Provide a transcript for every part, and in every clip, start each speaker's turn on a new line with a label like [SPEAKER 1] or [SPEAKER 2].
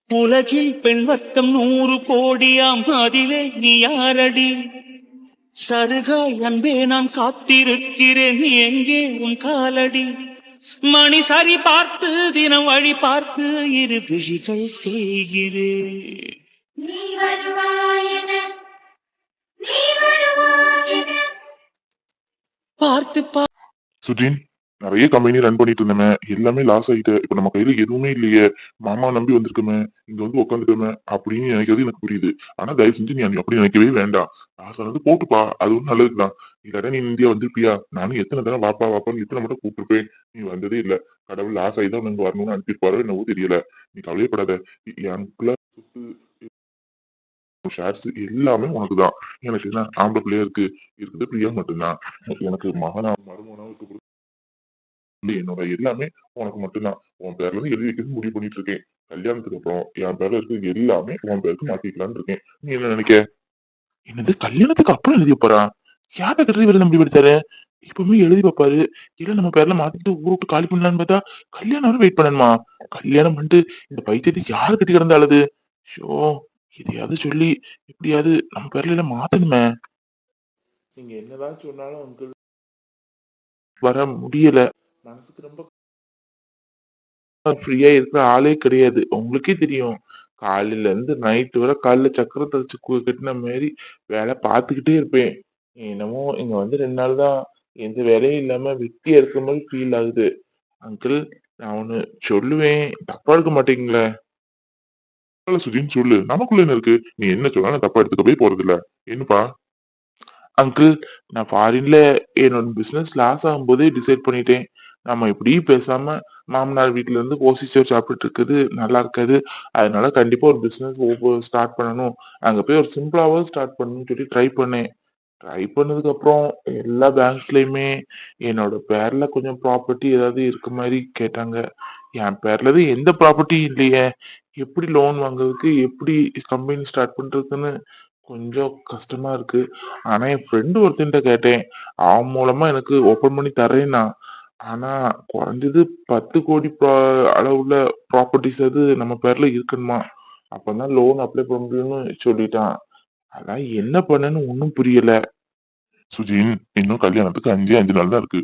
[SPEAKER 1] உலகில் பெண் வர்க்கம் 100 கோடியாம், அதிலே நீ யாரடி? சருகாய் அன்பே நான் காத்திருக்கிறேன், எங்கே உன் காலடி? மணி சரி பார்த்து தினம் வழி பார்த்து இரு விழிகள் தேய்கிறேன்.
[SPEAKER 2] நீ வருவாயென, நீ வருவாயென.
[SPEAKER 1] பார்த்து
[SPEAKER 3] சுஜின், நிறைய கம்பெனி ரன் பண்ணிட்டு இருந்தோமே, எல்லாமே லாஸ் ஆயிட்டு. இப்ப நம்ம கையில எதுவுமே இல்லையே, மாமா நம்பி வந்திருக்கோமே, இங்க வந்து உட்காந்துட்டோமே அப்படின்னு நினைக்கிறது எனக்கு புரியுது. ஆனா தயவு செஞ்சு நீ அப்படி நினைக்கவே வேண்டாம். லாஸ் ஆனது போட்டுப்பா, அது ஒன்றும் நல்லதுதான். இல்லாட்ட நீ இந்தியா வந்திருப்பியா? நானும் எத்தனை தடவை வாப்பா வாப்பான்னு எத்தனை மட்டும் கூப்பிட்டுருப்பேன், நீ வந்ததே இல்ல. கடவுள் லாஸ் ஆகி தான் உனக்கு வரணும்னு அனுப்பியிருப்பாரோ என்னவோ தெரியல. நீ கவலையப்படாத. எனக்குள்ள ஷேர்ஸ் எல்லாமே உனக்குதான். எனக்கு என்ன ஆம்பளை பிள்ளையா இருக்குது பிரியா மட்டும்தான். எனக்கு மகனா மருமகனா இருக்க என்னோட எல்லாமே உனக்கு மட்டும்தான். உன் பேர்ல இருந்து எழுதி வைக்கிறது முடிவு பண்ணிட்டு இருக்கேன். கல்யாணத்துக்கு அப்புறம் என் பேர்ல இருக்கிறது எல்லாமே உன் பேருக்கு மாத்திக்கலான்னு இருக்கேன். நீ என்ன நினைக்க? என்னது கல்யாணத்துக்கு அப்புறம் எழுதி வைப்பாரா? யார கட்டுறது இவரு முடிவு எடுத்தாரு? இப்பவுமே எழுதி வைப்பாரு, இல்ல நம்ம பேர்ல மாத்திட்டு ஊரை விட்டு காலி பண்ணலான்னு பார்த்தா கல்யாணம் வரை வெயிட் பண்ணணுமா? கல்யாணம் பண்ணிட்டு இந்த பைத்தியத்தை யாரு கட்டி கிடந்தா அழுது? ஷோ, இதையாவது சொல்லி எப்படியாவது நம்ம பேர்ல எல்லாம் மாத்தணுமே. நீங்க என்னதான் சொன்னாலும் அங்கிள் வர முடியல. மனசுக்கு ரொம்ப ஃப்ரீயா இருக்கிற ஆளே கிடையாது. உங்களுக்கே தெரியும். காலையில இருந்து நைட் வரை காலைல சக்கரத்தை வச்சு கட்டின மாதிரி வேலை பார்த்துக்கிட்டே இருப்பேன். என்னமோ இங்க வந்து 2 நாள் தான் எந்த வேலையும் இல்லாம வெட்டியா இருக்கிற மாதிரி ஃபீல் ஆகுது. அங்கிள், நான் ஒண்ணு சொல்லுவேன், தப்பா எடுக்க மாட்டீங்களே? சுஜின்னு சொல்லு, நமக்குள்ள என்ன இருக்கு? நீ என்ன சொன்னாலும் தப்பா எடுத்துக்கவே போறது இல்ல. என்னப்பா? அங்கிள், நான் ஃபாரின்ல என்னோட பிசினஸ் லாஸ் ஆகும்போதே டிசைட் பண்ணிட்டேன். நம்ம இப்படி பேசாம மாமனார் வீட்ல இருந்து ஓசி சோறு சாப்பிட்டுட்டு இருக்குது நல்லா இருக்காது. அதனால கண்டிப்பா ஒரு பிசினஸ் ஸ்டார்ட் பண்ணணும். அங்க போய் ஒரு சிம்பிளாவது ஸ்டார்ட் பண்ணணும்னு சொல்லி ட்ரை பண்ணேன். ட்ரை பண்ணதுக்கு அப்புறம் எல்லா பேங்க்ஸ்லயுமே என்னோட பேர்ல கொஞ்சம் ப்ராப்பர்ட்டி ஏதாவது இருக்க மாதிரி கேட்டாங்க. என் பேர்ல தான் எந்த ப்ராப்பர்ட்டியும் இல்லையே. எப்படி லோன் வாங்குறதுக்கு, எப்படி கம்பெனி ஸ்டார்ட் பண்றதுன்னு கொஞ்சம் கஷ்டமா இருக்கு. ஆனா என் ஃப்ரெண்டு ஒருத்தன்ட்ட கேட்டேன். அவன் மூலமா எனக்கு ஓப்பன் பண்ணி தர்றேன்னா. ஆனா குறைஞ்சது 10 கோடி அளவுல ப்ராப்பர்ட்டிஸ் அது நம்ம பேர்ல இருக்கணுமா? அப்பதான் லோன் அப்ளை பண்ண முடியும்னு சொல்லிட்டான். அதான் என்ன பண்ணேன்னு ஒண்ணும் புரியல. சுஜின், இன்னும் கல்யாணத்துக்கு 5 நாள் தான் இருக்கு.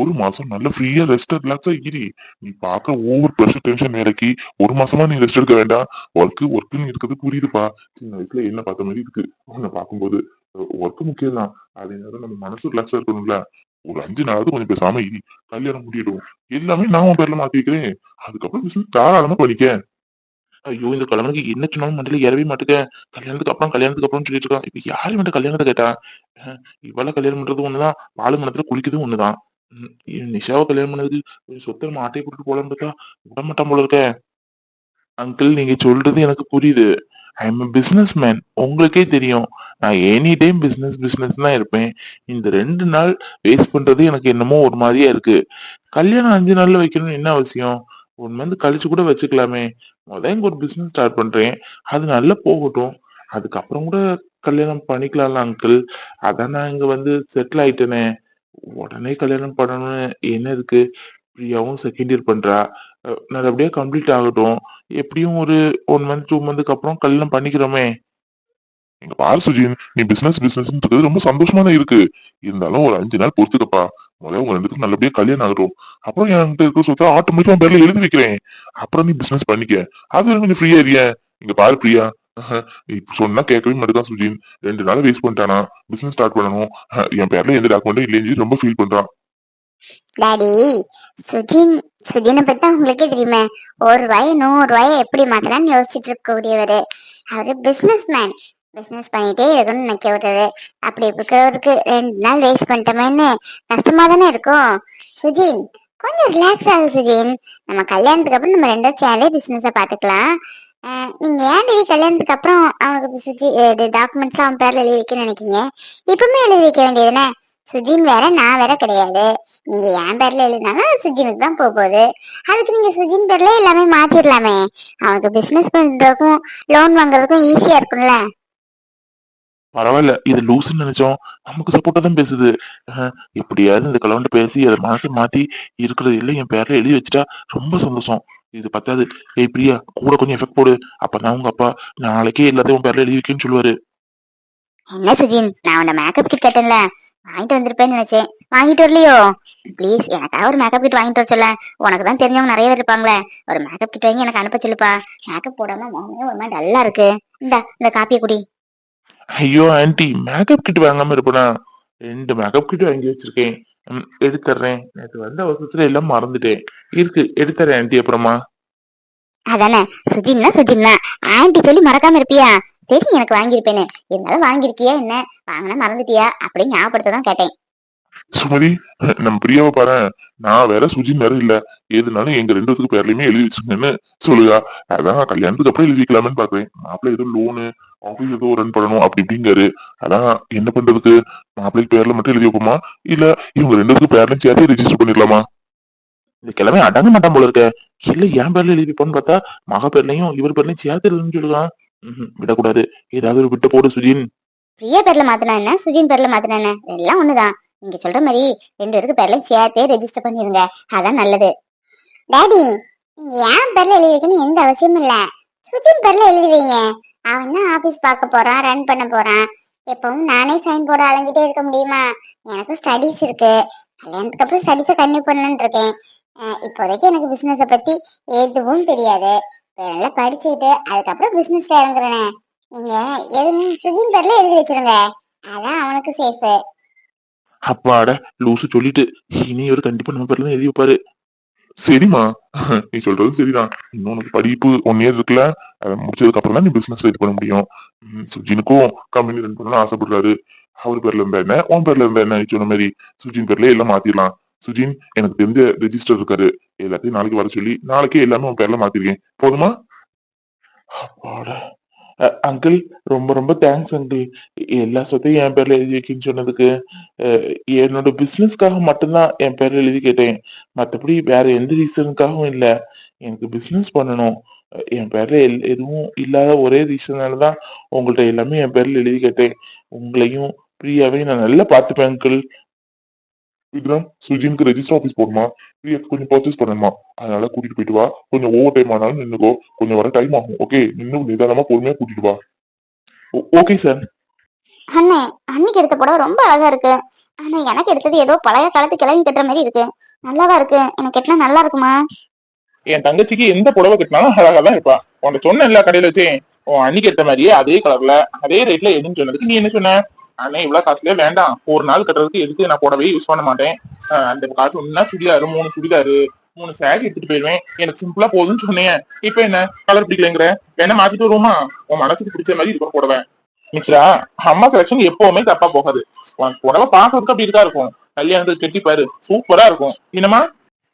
[SPEAKER 3] ஒரு மாசம் நல்ல ஃப்ரீயா ரெஸ்ட் ரிலாக்ஸா இரு. நீ பாக்குற ஓவர் ப்ரெஷர் டென்ஷன் வேலைக்கு ஒரு மாசமா நீ ரெஸ்ட் எடுக்க வேண்டாம். ஒர்க்குன்னு இருக்கிறது புரியுதுப்பா. சின்ன வயசுல என்ன பார்த்த மாதிரி இருக்கு உன்னை பார்க்கும்போது. ஒர்க் முக்கியம் தான். அதே நேரம் நம்ம மனசு ரிலாக்ஸா இருக்கணும்ல. ஒரு 5 நாளாவது கொஞ்சம் பேசாம இரு. கல்யாணம் முடியிடும். எல்லாமே நான் உன் பேர்ல மாத்தி வைக்கிறேன். அதுக்கப்புறம் பிசினஸ் தாராளமா பண்ணிக்க. ஐயோ, இந்த கிழவனுக்கு என்ன சொன்னாலும் மண்டையில ஏறவே மாட்டேங்க. கல்யாணத்துக்கு அப்புறம் சொல்லிட்டு இருக்கான். இப்ப யாரு இவன்ட்ட கல்யாணத்தை கேட்டா? இவள கல்யாணம் பண்றது ஒண்ணுதான், பாலு மணத்துல குளிக்கிறது ஒண்ணுதான். நிஷாவை கல்யாணம் பண்ணதுக்கு ஒரு சொத்தை நம்ம ஆட்டையை போட்டு போலான்னு பார்த்தா விட மாட்டான் போல இருக்க. அங்கிள், நீங்க சொல்றது எனக்கு புரியுது. I am business man. உங்களுக்கே தெரியும். நான் எனி டைம் பிசினஸ் தான் இருப்பேன். இந்த 2 நாள் வேஸ்ட் பண்றது எனக்கு என்னமோ ஒரு மாதிரியா இருக்கு. கல்யாணம் 5 நாள்ல வைக்கணும்னு என்ன அவசியம்? 1 மந்த் கழிச்சு கூட வச்சுக்கலாமே. இங்க ஒரு பிசினஸ் ஸ்டார்ட் பண்றேன். அது நல்லா போகட்டும். அதுக்கப்புறம் கூட கல்யாணம் பண்ணிக்கலாம்ல அங்கிள். அதான் நான் இங்க வந்து செட்டில் ஆயிட்டேனே. உடனே கல்யாணம் பண்ணணும்னு என்ன இருக்கு? பிரியாவும் செகண்ட் இயர் பண்றா. நல்லபடியா கம்ப்ளீட் ஆகட்டும். எப்படியும் ஒரு 1 மந்த் 2 மந்த்துக்கு அப்புறம் கல்யாணம் பண்ணிக்கிறோமே. இங்க பாரு சுஜின், நீ பிசினஸ்ன்றது ரொம்ப சந்தோஷமா தான் இருக்கு. இருந்தாலும் ஒரு 5 நாள் பொறுத்துக்கப்பா. முதல்ல உங்க 2 பேருக்கும் நல்லபடியா கல்யாணம் ஆகட்டும். அப்புறம் என்கிட்ட இருக்க சொத்தை ஆட்டோமேட்டிக்கா உன் பேர்ல எழுதி வைக்கிறேன். அப்புறம் நீ பிசினஸ் பண்ணிக்க. அது வரைக்கும் கொஞ்சம் ஃப்ரீயா இருக்கியா? இங்க பாரு பிரியா, இப்ப சொன்னா கேட்கவே மாட்டேதான் சுஜின். 2 நாள் வேஸ்ட் பண்ணிட்டானா? பிசினஸ் ஸ்டார்ட் பண்ணணும். என் பேர்ல எந்த டாக்குமெண்ட்டும் இல்லைன்னு சொல்லி ரொம்ப ஃபீல் பண்றான்.
[SPEAKER 2] டாடி, சுஜினை பத்தி உங்களுக்கே தெரியுமே. 1 ரூபாய் 100 ரூபாயை எப்படி மாத்தலாம்னு யோசிச்சுட்டு இருக்கக்கூடியவரு. அவரு பிசினஸ் மேன். பிசினஸ் பண்ணிட்டே இருக்கணும்னு நினைக்கிறவரு. அப்படி இருக்கிறவருக்கு 2 நாள் வேஸ்ட் பண்ணிட்டோமேன்னு கஷ்டமா தானே இருக்கும். சுஜின், கொஞ்சம் ரிலாக்ஸ் ஆகும் சுஜின். நம்ம கல்யாணத்துக்கு அப்புறம் நம்ம 2 சேனலே பிசினஸை பாத்துக்கலாம். நீங்க ஏன் டெய்லி கல்யாணத்துக்கு அப்புறம் அவனுக்கு டாக்குமெண்ட்ஸ் அவன் பேர்ல எழுதி வைக்க நினைக்கீங்க? இப்பவுமே எழுதி வைக்க வேண்டியதுன்னு. சுஜின் வேற நான் வேற கிடையாது. நீங்க என் பேர்ல எழுதினாலும் சுஜினுக்கு தான் போகுது. அதுக்கு நீங்க சுஜின் பேர்ல எல்லாமே மாத்திரலாமே. அவனுக்கு பிசினஸ் பண்றதுக்கும் லோன் வாங்குறதுக்கும் ஈஸியா இருக்கும்ல.
[SPEAKER 3] பரவாயில்ல, இது லூசுன்னு நினைச்சோம். நமக்கு சப்போர்ட்டா தான் பேசுது. எப்படியாவது இந்த கலவன்ட்டு பேசி அதை மனசை மாத்தி இருக்கிறது இல்லை என் பேர்ல எழுதி வச்சுட்டா ரொம்ப சந்தோஷம். இது பத்தாது. ஏய் பிரியா, கூட கொஞ்சம் எஃபெக்ட் போடு. அப்பதான் உங்க அப்பா நாளைக்கே எல்லாத்தையும் உன் பேர்ல எழுதி வைக்கன்னு சொல்லுவாரு.
[SPEAKER 2] என்ன சுஜின், நான் உன்ன மேக்கப் கிட் கேட்டேன்ல, வாங்கிட்டு வந்திருப்பேன்னு நினைச்சேன். வாங்கிட்டு வரலையோ? ப்ளீஸ் எனக்காக ஒரு மேக்கப் கிட் வாங்கிட்டு வர சொல்ல. உனக்கு தான் தெரிஞ்சவங்க நிறைய பேர் இருப்பாங்களே, ஒரு மேக்கப் கிட் வாங்கி எனக்கு அனுப்ப சொல்லுப்பா. மேக்கப் போடாம முகமே ஒரு மாதிரி டல்லா இருக்கு. இந்த காப்பியை குடி.
[SPEAKER 3] ஐயோ ஆன்ட்டி, மேக்கப் கிட் வாங்காம இருப்பேனா? 2 மேக்கப் கிட் வாங்கி வச்சிருக்கேன். எடுத்துறேன். நேத்து வந்த அவசரத்துல எல்லாம் மறந்துட்டேன். இருக்கு, எடுத்துறேன் ஆன்ட்டி அப்புறமா.
[SPEAKER 2] அதானே, சுஜின்னா ஆன்ட்டி சொல்லி மறக்காம இருப்பியா? சரி, எனக்கு வாங்கியிருப்பேன்னு. இருந்தாலும் வாங்கியிருக்கியா என்ன, வாங்கினா மறந்துட்டியா அப்படின்னு ஞாபகப்படுத்ததான் கேட்டேன்.
[SPEAKER 3] சுமதி, நம்ம பிரியாவை பாரு. நான் வேற சுஜின் வேற இல்ல. எதுனாலும் எங்க 2 பேத்துக்கு பேர்லயுமே எழுதி வச்சுங்கன்னு சொல்லுதா. அதான் கல்யாணத்துக்கு அப்புறம் எழுதி வைக்கலாமன்னு பாக்குறேன். மாப்பிள்ளை ஏதோ லோனு ஆபீஸ் ஏதோ ரன் பண்ணணும் அப்படி இப்படிங்காரு. அதான் என்ன பண்றதுக்கு, மாப்பிள்ளைக்கு பேர்ல மட்டும் எழுதி வைப்போமா, இல்ல இவங்க 2 பேருக்கு பேர்லயும் சேர்த்து ரெஜிஸ்டர் பண்ணிடலாமா? இந்த கிழமை அடங்க மாட்டான் போல இருக்க. இல்ல என் பேர்ல எழுதி வைப்போன்னு பார்த்தா மக பேர்லயும் இவர் பேர்லயும் சேர்த்து எழுதுன்னு சொல்லுவான். விடக்கூடாது. ஏதாவது ஒரு விட்டு போடு சுஜின்.
[SPEAKER 2] பிரியா பேர்ல மாத்தினா என்ன, சுஜின் பேர்ல மாத்தினா என்ன, எல்லாம் ஒண்ணுதான். நீங்க சொல்ற மாதிரி 2 பேருக்கு பேர்லயும் சேர்த்தே ரெஜிஸ்டர் பண்ணிருங்க, அதான் நல்லது. டாடி, நீங்க என் பேர்ல எழுதி வைக்கணும் எந்த அவசியமும் இல்ல. சுஜின் பேர்ல எழுதி வைங்க. அவன் தான் ஆபீஸ் பார்க்க போறான், ரன் பண்ண போறான். எப்பவும் நானே சைன் போட அலைஞ்சிட்டே இருக்க முடியுமா? எனக்கு ஸ்டடீஸ் இருக்கு. கல்யாணத்துக்கு அப்புறம் ஸ்டடீஸை கன்டினியூ பண்ணலான்னு இருக்கேன். இப்போதைக்கு எனக்கு பிசினஸை பத்தி எதுவும் தெரியாது. நல்லா படிச்சுட்டு அதுக்கப்புறம் பிசினஸ்ல இறங்குறேனே. நீங்க எதுவும் சுஜின் பேர்ல எழுதி வச்சிருங்க, அதான் அவனுக்கு சேஃப்.
[SPEAKER 3] அப்பாட, லூசு சொல்லிட்டு இனி இவர் கண்டிப்பா நம்ம பேர்ல தான் எழுதி வைப்பாரு. சரிம்மா, நீ சொல்றது சரிதான். இன்னும் உனக்கு படிப்பு 1 இயர் இருக்குல்ல, அதை முடிச்சதுக்கு அப்புறம் தான் நீ பிசினஸ் இது பண்ண முடியும். சுஜினுக்கும் கம்பெனி ரன் பண்ணணும்னு ஆசைப்படுறாரு. அவர் பேர்ல இருந்தா என்ன, உன் பேர்ல இருந்தா என்ன, நீ சொன்ன மாதிரி சுஜின் பேர்ல எல்லாம் மாத்திடலாம். சுஜின், எனக்கு தெரிஞ்ச ரெஜிஸ்டர் இருக்காரு, எல்லாத்தையும் நாளைக்கு வர சொல்லி நாளைக்கே எல்லாமே உன் பேர்ல மாத்திருக்கேன். போதுமா? அப்பாட. அங்கிள், ரொம்ப ரொம்ப தேங்க்ஸ் அங்கிள். எல்லா சொத்தையும் என் பேர்ல எழுதி வைக்கன்னு சொன்னதுக்கு. என்னோட பிசினஸ்க்காக மட்டும்தான் என் பேர்ல எழுதி கேட்டேன். மத்தபடி வேற எந்த ரீசனுக்காகவும் இல்ல. எனக்கு பிசினஸ் பண்ணணும். என் பேர்ல எதுவும் இல்லாத ஒரே ரீசனாலதான் உங்கள்ட்ட எல்லாமே என் பேர்ல எழுதி கேட்டேன். உங்களையும் பிரியாவையும் நான் நல்லா பாத்துப்பேன் அங்கிள். விக்ரம், சுஜினுக்கு ரெஜிஸ்டர் ஆபீஸ் போகணுமா, பிரியாக்கு கொஞ்சம் பர்ச்சேஸ் பண்ணணுமா, அதனால கூட்டிட்டு போயிட்டு வா. கொஞ்சம் ஓவர் டைம் ஆனாலும் நின்னுக்கோ, கொஞ்சம் வர டைம் ஆகும். ஓகே, நின்னு நிதானமா பொறுமையா கூட்டிட்டு வா. Okay sir.
[SPEAKER 2] அண்ணே, அன்னைக்கு எடுத்த புடவை ரொம்ப அழகா இருக்கு. ஆனா எனக்கு எடுத்தது ஏதோ பழைய காலத்து கிளவி கட்டுற மாதிரி இருக்கு. நல்லாவா இருக்கு? எனக்கு கட்டினா நல்லா இருக்குமா?
[SPEAKER 3] என் தங்கச்சிக்கு எந்த புடவை கட்டினாலும் அழகா தான் இருப்பா. உன்கிட்ட சொன்ன எல்லா கடையில வச்சு உன் அன்னைக்கு எடுத்த மாதிரியே அதே கலர்ல அதே ரேட்ல எதுன்னு சொன்னதுக்கு நீ என்ன சொன்ன? அண்ணே, இவ்வளவு காசுலயே வேண்டாம், ஒரு நாள் கட்டுறதுக்கு எதுக்கு நான் புடவையே யூஸ் பண்ண மாட்டேன். அந்த காசு ஒண்ணுனா சுடிதாரு, 3 சுடிதாரு 3 சாரி எடுத்துட்டு போயிடுவேன், எனக்கு சிம்பிளா போதும்னு சொன்னேன். இப்ப என்ன கலர் பிடிக்கலங்கிற? வேணா மாத்திட்டு வருவோமா? உன் மனசுக்கு பிடிச்ச மாதிரி இருக்கும் புடவை. மித்ரா, அம்மா செலக்ஷன் எப்பவுமே தப்பா போகாது. உனக்கு புடவை பாக்குறதுக்கு அப்படி இருக்கா இருக்கும், கல்யாணத்துக்கு கட்டி பாரு, சூப்பரா இருக்கும். என்னமா?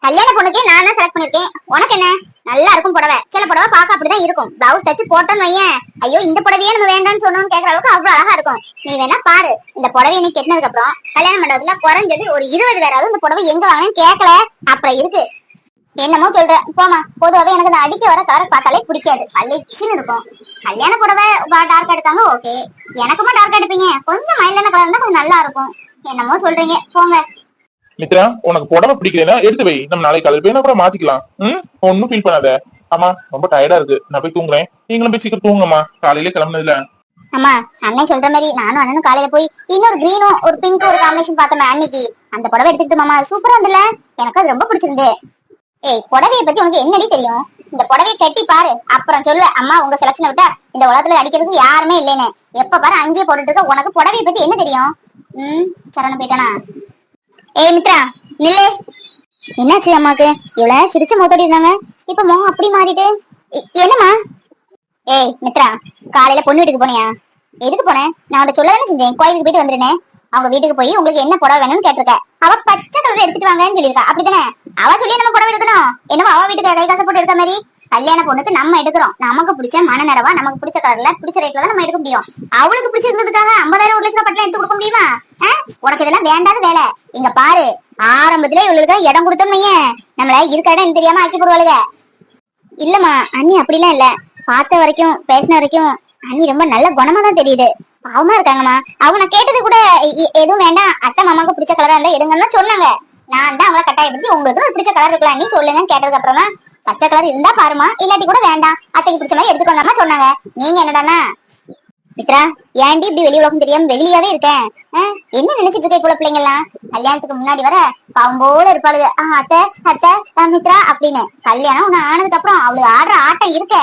[SPEAKER 2] கல்யாண பொண்ணுக்கே நான் தான் செலக்ட் பண்ணிருக்கேன். உனக்கு என்ன? நல்லா இருக்கும் புடவை. சில புடவை பார்க்க அப்படிதான் இருக்கும், பிளவுஸ் தச்சு போட்டோன்னு வையேன், ஐயோ இந்த புடவையே நம்ம வேண்டாம்னு சொன்னோம்னு கேட்கற அளவுக்கு அவ்வளவு அழகா இருக்கும். நீ வேணா பாரு, இந்த புடவையை நீ கெட்டினதுக்கு அப்புறம் கல்யாண மண்டபத்துல குறைஞ்சது ஒரு 20 பேராவது இந்த புடவை எங்க வாங்கினேன்னு கேட்கல. அப்புறம் இருக்கு. என்னமோ சொல்ற, போமா. பொதுவாவே எனக்கு இந்த அடிக்க வர கலர் பார்த்தாலே பிடிக்காது, பளிச்சுன்னு இருக்கும். கல்யாண புடவை டார்க் எடுத்தாங்க ஓகே, எனக்குமா டார்க் எடுப்பீங்க? கொஞ்சம் மைல்டான கலர் இருந்தா கொஞ்சம் நல்லா இருக்கும். என்னமோ சொல்றீங்க, போங்க.
[SPEAKER 3] மித்ரா, உனக்கு புடவை பிடிக்கலன்னா எடுத்து வை, நம்ம நாளைக்கு காலையில் போய் கூட மாத்திக்கலாம். ஒன்னும் ஃபீல் பண்ணாத. ஆமா, ரொம்ப டயர்டா இருக்கு, நான் போய் தூங்குறேன். நீங்களும் போய் சீக்கிரம் தூங்குங்கம்மா, காலையில கிளம்புனதுல.
[SPEAKER 2] அம்மா, அண்ணன் சொல்ற மாதிரி நானும் அண்ணனும் காலையில போய் இன்னொரு கிரீனும் ஒரு பிங்க் ஒரு காம்பினேஷன் பார்த்தோம் அன்னைக்கு. அந்த புடவை எடுத்துக்கிட்டு மாமா, சூப்பரா இருந்துல, எனக்கு அது ரொம்ப பிடிச்சிருந்து. ஏய், புடவையை பத்தி உனக்கு என்னடி தெரியும்? இந்த புடவையை கட்டி பாரு, அப்புறம் சொல்லுவ அம்மா உங்க செலக்ஷனை விட்டா இந்த உலகத்துல அடிக்கிறதுக்கு யாருமே இல்லைன்னு. எப்ப பாரு அங்கேயே போட்டுட்டு இருக்க, உனக்கு புடவையை பத்தி என்ன தெரியும்? சரணம் போயிட்டானா? ஏய் மித்ரா, நில்லு. என்னாச்சு அம்மாக்கு? இவ்வளவு சிரிச்ச முகத்தோடி இருந்தாங்க, இப்ப முகம் அப்படி மாறிட்டு. என்னம்மா? ஏய் மித்ரா, காலையில பொண்ணு வீட்டுக்கு போனியா? எதுக்கு போனேன்? நான் அவட்ட சொல்லதானே செஞ்சேன், கோயிலுக்கு போயிட்டு வந்துருனேன். அவங்க வீட்டுக்கு போய் உங்களுக்கு என்ன புடவை வேணும்னு கேட்டிருக்க. அவ பச்சை கலர் எடுத்துட்டு வாங்கன்னு சொல்லியிருக்கா, அப்படித்தானே? அவ சொல்லி நம்ம புடவை எடுக்கணும். என்னமோ அவ வீட்டுக்கு கை காசை போட்டு எடுக்க மாதிரி. கல்யாண பொண்ணுக்கு நம்ம எடுக்கிறோம், நமக்கு பிடிச்ச மன நிறவா, நமக்கு பிடிச்ச கலர்ல பிடிச்ச ரேட்ல தான் நம்ம எடுக்க முடியும். அவளுக்கு பிடிச்சிருந்ததுக்காக 50,000 1 லட்சம் பட்டலாம் எடுத்து கொடுக்க முடியுமா? உனக்கு இதெல்லாம் வேண்டாத வேலை. இங்க பாரு, ஆரம்பத்திலே இவளுக்கு இடம் கொடுத்தோம்னு நம்மள இருக்க இடம் தெரியாம ஆக்கி போடுவாளுங்க. இல்லம்மா, அண்ணி அப்படிலாம் இல்ல. பார்த்த வரைக்கும் பேசின வரைக்கும் அண்ணி ரொம்ப நல்ல குணமா தான் தெரியுது. பாவமா இருக்காங்கம்மா. அவங்க கேட்டது கூட எதுவும் வேண்டாம், அத்தை மாமாவுக்கு பிடிச்ச கலரா இருந்தா எடுங்கன்னு சொன்னாங்க. நான் தான் அவங்கள கட்டாயப்படுத்தி உங்களுக்கு பிடிச்ச கலர் இருக்கலாம் நீ சொல்லுங்கன்னு கேட்டதுக்கு அப்புறம் தான் பச்சை கலர் இருந்தா பாருமா, இல்லாட்டி கூட வேண்டாம், அத்தைக்கு பிடிச்ச மாதிரி எடுத்துக்கோங்கம்மா சொன்னாங்க. நீங்க என்னடானா மித்ரா, ஏன்டி இப்படி வெளி உலகம் தெரியாம வெளியாவே இருக்கேன்? என்ன நினைச்சிட்டு இருக்க போல பிள்ளைங்க எல்லாம்? கல்யாணத்துக்கு முன்னாடி வர பாம்போட இருப்பாளுங்க. அத்தை அத்தை மித்ரா அப்படின்னு. கல்யாணம் ஒண்ணு ஆனதுக்கு அப்புறம் அவளுக்கு ஆடுற ஆட்டம் இருக்க,